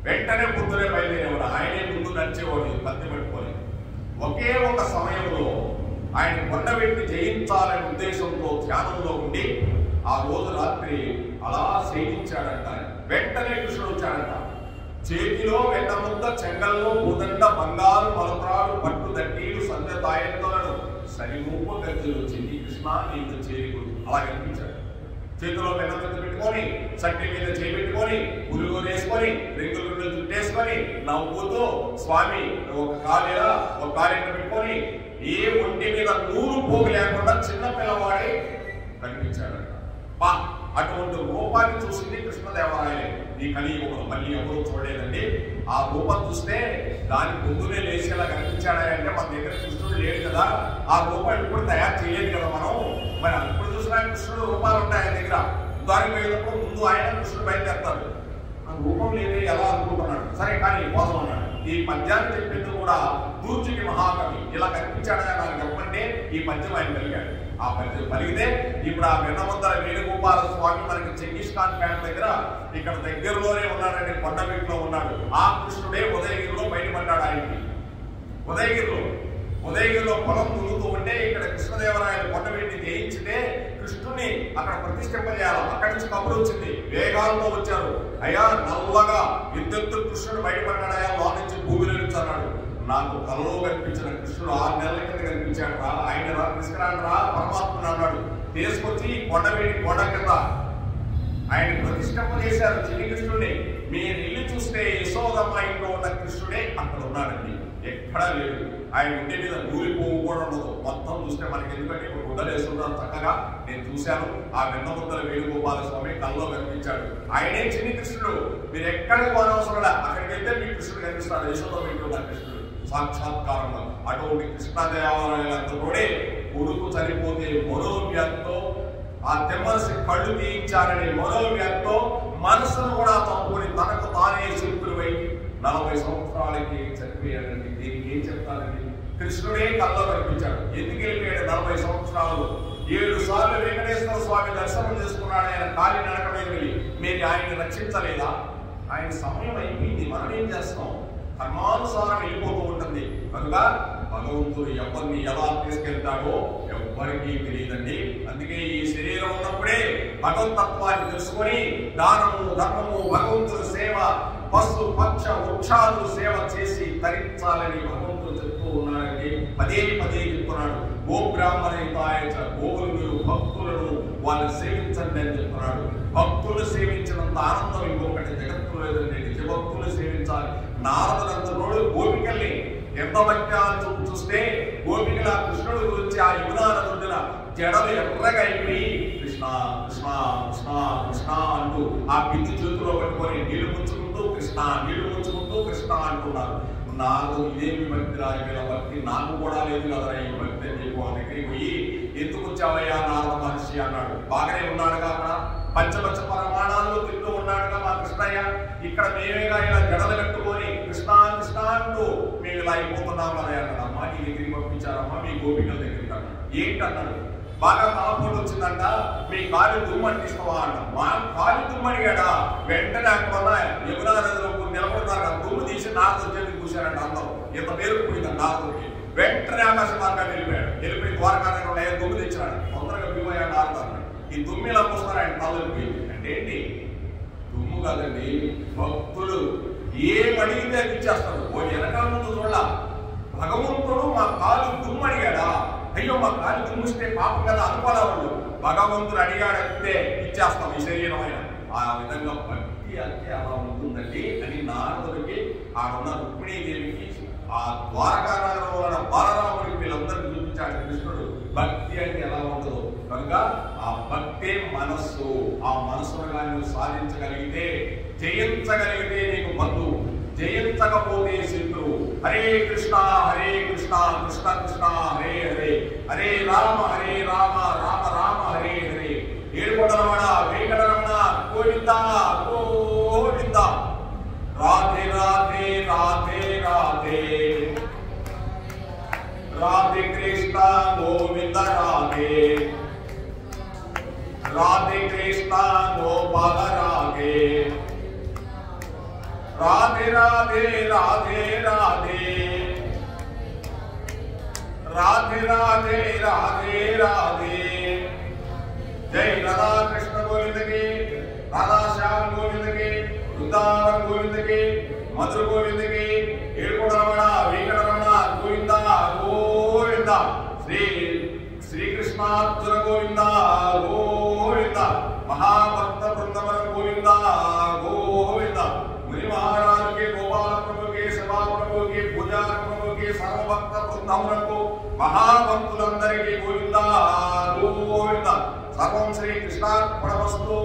వెంటనే పొద్దునే బయలుదేరేవాడు, ఆయనే ముందు నడిచేవాడు కత్తి పెట్టుకొని. ఒకే ఒక సమయంలో ఆయన కొండవెట్టి జయించాలనే ఉద్దేశంతో ధ్యానంలో ఉండి ఆ రోజు రాత్రి అలా శయనించాడంట. వెంటనే కృష్ణుడు వచ్చాడంట. చేతిలో వెన్న ముద్ద, చెంగల్లో పూదండ, బంగారు మలత్రాడు, పట్టు దట్టీలు, సంధ్య తాయెత్తులను సరిమూపు గజ్జలు చెంది కృష్ణ నీకు చేరుకుడు అలా కనిపించాడు. చేతిలో వెన్న ముద్ద పెట్టుకొని, చట్టి మీద చేపెట్టుకొని, పులుగు వేసుకొని, రింగులు రింగులు చుట్టేసుకొని నవ్వుతూ స్వామి ఒక కాలేలా ఒక కాలేట పెట్టుకొని ఏ ఒంటి మీద నూరు పోగు లేకుండా చిన్న పిల్లవాడే కనిపించాడంట. అటువంటి రూపాన్ని చూసింది కృష్ణదేవరాయలే. ఈ కలియుగంలో మళ్ళీ ఎవరూ చూడలేదండి. ఆ రూపం చూస్తే దాని ముందునే లేచేలా కనిపించాడంటే మన దగ్గర కృష్ణుడు లేడు కదా, ఆ రూపం ఇప్పుడు తయారు చేయలేదు కదా మనం. మరి అప్పుడు చూసినా కృష్ణుడు రూపాలు ఉంటాయి ఆయన దగ్గర. దానికి పోయినప్పుడు ముందు ఆయన కృష్ణుడు బయలుదేరుతాడు. ఆ రూపం లేదే ఎలా అనుకుంటున్నాడు. సరే కానీ పోదాం అన్నాడు. ఈ పద్యాన్ని చెప్పింది కూడా దూర్జుకి మహాకవి ఇలా కనిపించాడని నాకు చెప్పంటే ఈ పద్యం ఆయన కలిగాడు. ఆ పద్యం పలిగితే ఇప్పుడు ఆ వెన్నముద్దర వేణుగోపాల స్వామి మనకి చెంగిస్ ఖాన్ ప్యాంట్ దగ్గర ఇక్కడ దగ్గరలోనే ఉన్నాడండి, కొండవీటిలో ఉన్నాడు. ఆ కృష్ణుడే ఉదయగిరిలో బయటపడ్డాడు. ఆయనకి ఉదయగిరిలో పొలం దున్నుతూ ఉంటే ఇక్కడ కృష్ణదేవరాయలు కొండవీటిని జయించితే కృష్ణుని అక్కడ ప్రతిష్ఠింపజేయాలి. అక్కడి నుంచి కబురు వచ్చింది, వేగాలతో వచ్చారు. అయ్యా నల్లగా విద్యుత్తు కృష్ణుడు బయటపడ్డాడయా, లో నుంచి భూమిలో నుంచి అన్నాడు. నాకు కలలో కనిపించిన కృష్ణుడు 6 నెలల కింద కనిపించాడు రా, ఆయన తీసుకురాడు రా పరమాత్ముడు అన్నాడు. తీసుకొచ్చి కొండవేటి కొండ కింద ఆయన ప్రతిష్ఠింప చేశారు. చిన్ని కృష్ణుడిని మీరు ఇల్లు చూస్తే యశోదమ్మ ఇంట్లో ఉన్న కృష్ణుడే అక్కడ ఉన్నాడండి, ఎక్కడా లేడు. ఆయన ఇంటి మీద నూలిపోవు కూడా ఉండదు. మొత్తం చూస్తే మనకి ఎందుకంటే ఇప్పుడు గుడ్డలు వేసుకుంటారు చక్కగా. నేను చూశాను, ఆ వెన్న ముద్దల వేణుగోపాల స్వామి కళ్ళలో కనిపించాడు. ఆయనే చిన్ని కృష్ణుడు. మీరు ఎక్కడికి పోనవసరం, అక్కడికి వెళ్తే మీ కృష్ణుడు కనిపిస్తాడు. యశోదమ్మ ఇంట్లో ఉన్న కృష్ణుడు సాక్షాత్కారంలో. అటువంటి కృష్ణదేవాలయాలతో కూడా కొడుకు చనిపోతే మనోవ్యాధితో, ఆ తెమ్మసి కళ్ళు తీయించారనే మనోవ్యాధితో మనసును కూడా తప్పుకొని తనకు తానే శిల్పులై 40 సంవత్సరాలకి చనిపోయాడండి. దీనికి ఏం చెప్తానండి? కృష్ణుడే కళ్ళలో కనిపించాడు. ఎందుకు వెళ్ళిపోయాడు 40 సంవత్సరాలు? 7 సార్లు వెంకటేశ్వర స్వామి దర్శనం చేసుకున్నాడు. ఆయన కాలి నడక మీద వెళ్ళి మీరు ఆయన్ని రక్షించలేదా? ఆయన సమయం అయిపోయింది, మనం ఏం చేస్తాం? కర్మానుసారం వెళ్ళిపోతూ ఉంటుంది. కనుక భగవంతుడు ఎవరిని ఎలా తీసుకెళ్తాడో ఎవ్వరికీ తెలియదండి. అందుకే ఈ శరీరం ఉన్నప్పుడే భగవతత్వాన్ని తెలుసుకొని దానము, ధర్మము, భగవంతుడి సేవ, పశు పక్ష వృక్షాలు సేవ చేసి తరించాలని భగవంతుడు చెప్తూ ఉన్నాడండి. పదే పదే చెప్తున్నాడు. గో బ్రాహ్మణితాయ గోవులు మీరు భక్తులను వాళ్ళని సేవించండి అని చెప్తున్నాడు. భక్తులు సేవించినంత ఆనందం ఇంకొకటి జగత్తులో లేదండి. నిజ భక్తులు సేవించాలి. నారదులంతనోడు గోపికల్ని ఎంత భక్త్యాలు చూస్తే గోపికల కృష్ణుడు గురించి ఆ యమునా నదున జడలు ఎర్రగా అయిపోయి కృష్ణ కృష్ణ కృష్ణ కృష్ణ అంటూ ఆ పిచ్చి చేతిలో పట్టుకొని నీళ్లు ముంచుకుంటూ కృష్ణ, నీళ్లు ముంచుకుంటూ కృష్ణ అంటున్నారు. నాకు ఇదేమి భక్తి రా, వీళ్ళ భక్తి నాకు కూడా లేదు కదరా ఈ భక్తి అని చెప్పి వాళ్ళ దగ్గరికి పోయి ఎందుకు వచ్చావయ్యా నారద మహర్షి అన్నాడు. బాగానే ఉన్నాడుగా అక్కడ, పంచపంచ ప్రమాణాల్లో తింటూ ఉన్నాడుగా మా కృష్ణయ్య. ఇక్కడ మేమేగా ఇలా జడలు కట్టుకొని కృష్ణ కృష్ణ అంటూ మేము ఇలా అయిపోతున్నాం కదా అన్నాడు. అమ్మా నీ దగ్గరికి పంపించారమ్మా మీ గోపికల దగ్గరికి అన్నాడు. ఏంటన్నాడు? బాగా తలపోటు వచ్చిందంట, మీ కాలు దుమ్మంటిస్తావా అంట. మా కాలు దుమ్మడిగాడా? వెంటనే అక్కడ యమునా నదిలో నిలబడుతున్నారు. దుమ్ము తీసి నారదు చేతికి కూర్చారంట. అందరూ ఇంత పేరు పోయిందంట నారదుడికి. వెంటనే ఆకాశ మార్గాన్ని వెళ్ళిపోయాడు. వెళ్ళిపోయి ద్వారకానగరంలో దుమ్ము తెచ్చినాడు. తొందరగా దిగిపోయాడు నారదాన్ని. ఈ దుమ్ము ఇలా పోస్తారు ఆయన తలకి. అంటే ఏంటి? దుమ్ము కాదండి, భక్తులు ఏం అడిగితే అది ఇచ్చేస్తారు. ఓ వెనకాల ముందు చూడాల. భగవంతుడు మా కాలు దుమ్ము అడిగాడా? అయ్యో మా కాలు దుమ్మిస్తే పాపం కదా అనుకోలే వాళ్ళు. భగవంతుడు అడిగాడంటే ఇచ్చేస్తాం ఈ శరీరం అయినా. ఆ విధంగా భక్తి అంటే అలా ఉంటుందండి అని నారదుడికి, ఆడున్న రుక్మిణీదేవికి, ఆ ద్వారకా నగరంలో ఉన్న బాలరాముడికి వీళ్ళందరికీ చూపించాడు కృష్ణుడు భక్తి అంటే ఎలా ఉంటుందో. కనుక ఆ భక్తే మనస్సు. ఆ మనస్సును కానీ నువ్వు సాధించగలిగితే, జయించగలిగితే నీకు బంధువు, జయించకపోతే శత్రువు. హరే కృష్ణ కృష్ణ కృష్ణ హరే హరే, హరే రామ రామ రామ హరే హరే. ఏడుకొండలవాడ వెంకటరమణ గోవింద గోవింద. రాధే రాధే రాధే రాధే, రాధే కృష్ణ గోవింద రాధే, రాధే కృష్ణ గోపాల రాధే, రాధే రాధే రాధే రాధే, రాధే రాధే రాధే రాధే. జై రాధా కృష్ణ గోవింద కి, రాధా శ్యామ్ గోవింద కి, బృందావన్ గోవింద కి, మధుర గోవింద కి, ఏడుకొండలవాడ వెంకటరమణ గోవింద గోవింద. శ్రీకృష్ణార్జున గోవింద గోవింద. మహాభక్త బృందవన గోవింద గోవింద. ముని మహారాజు के, गोपाल प्रभु के, सभा प्रभु के, पूजा प्रभु के, सर्वभक्त बृंदములకు మహాభక్తులందరికీ గోవింద గోవింద. సర్వం శ్రీ కృష్ణార్పణమస్తు.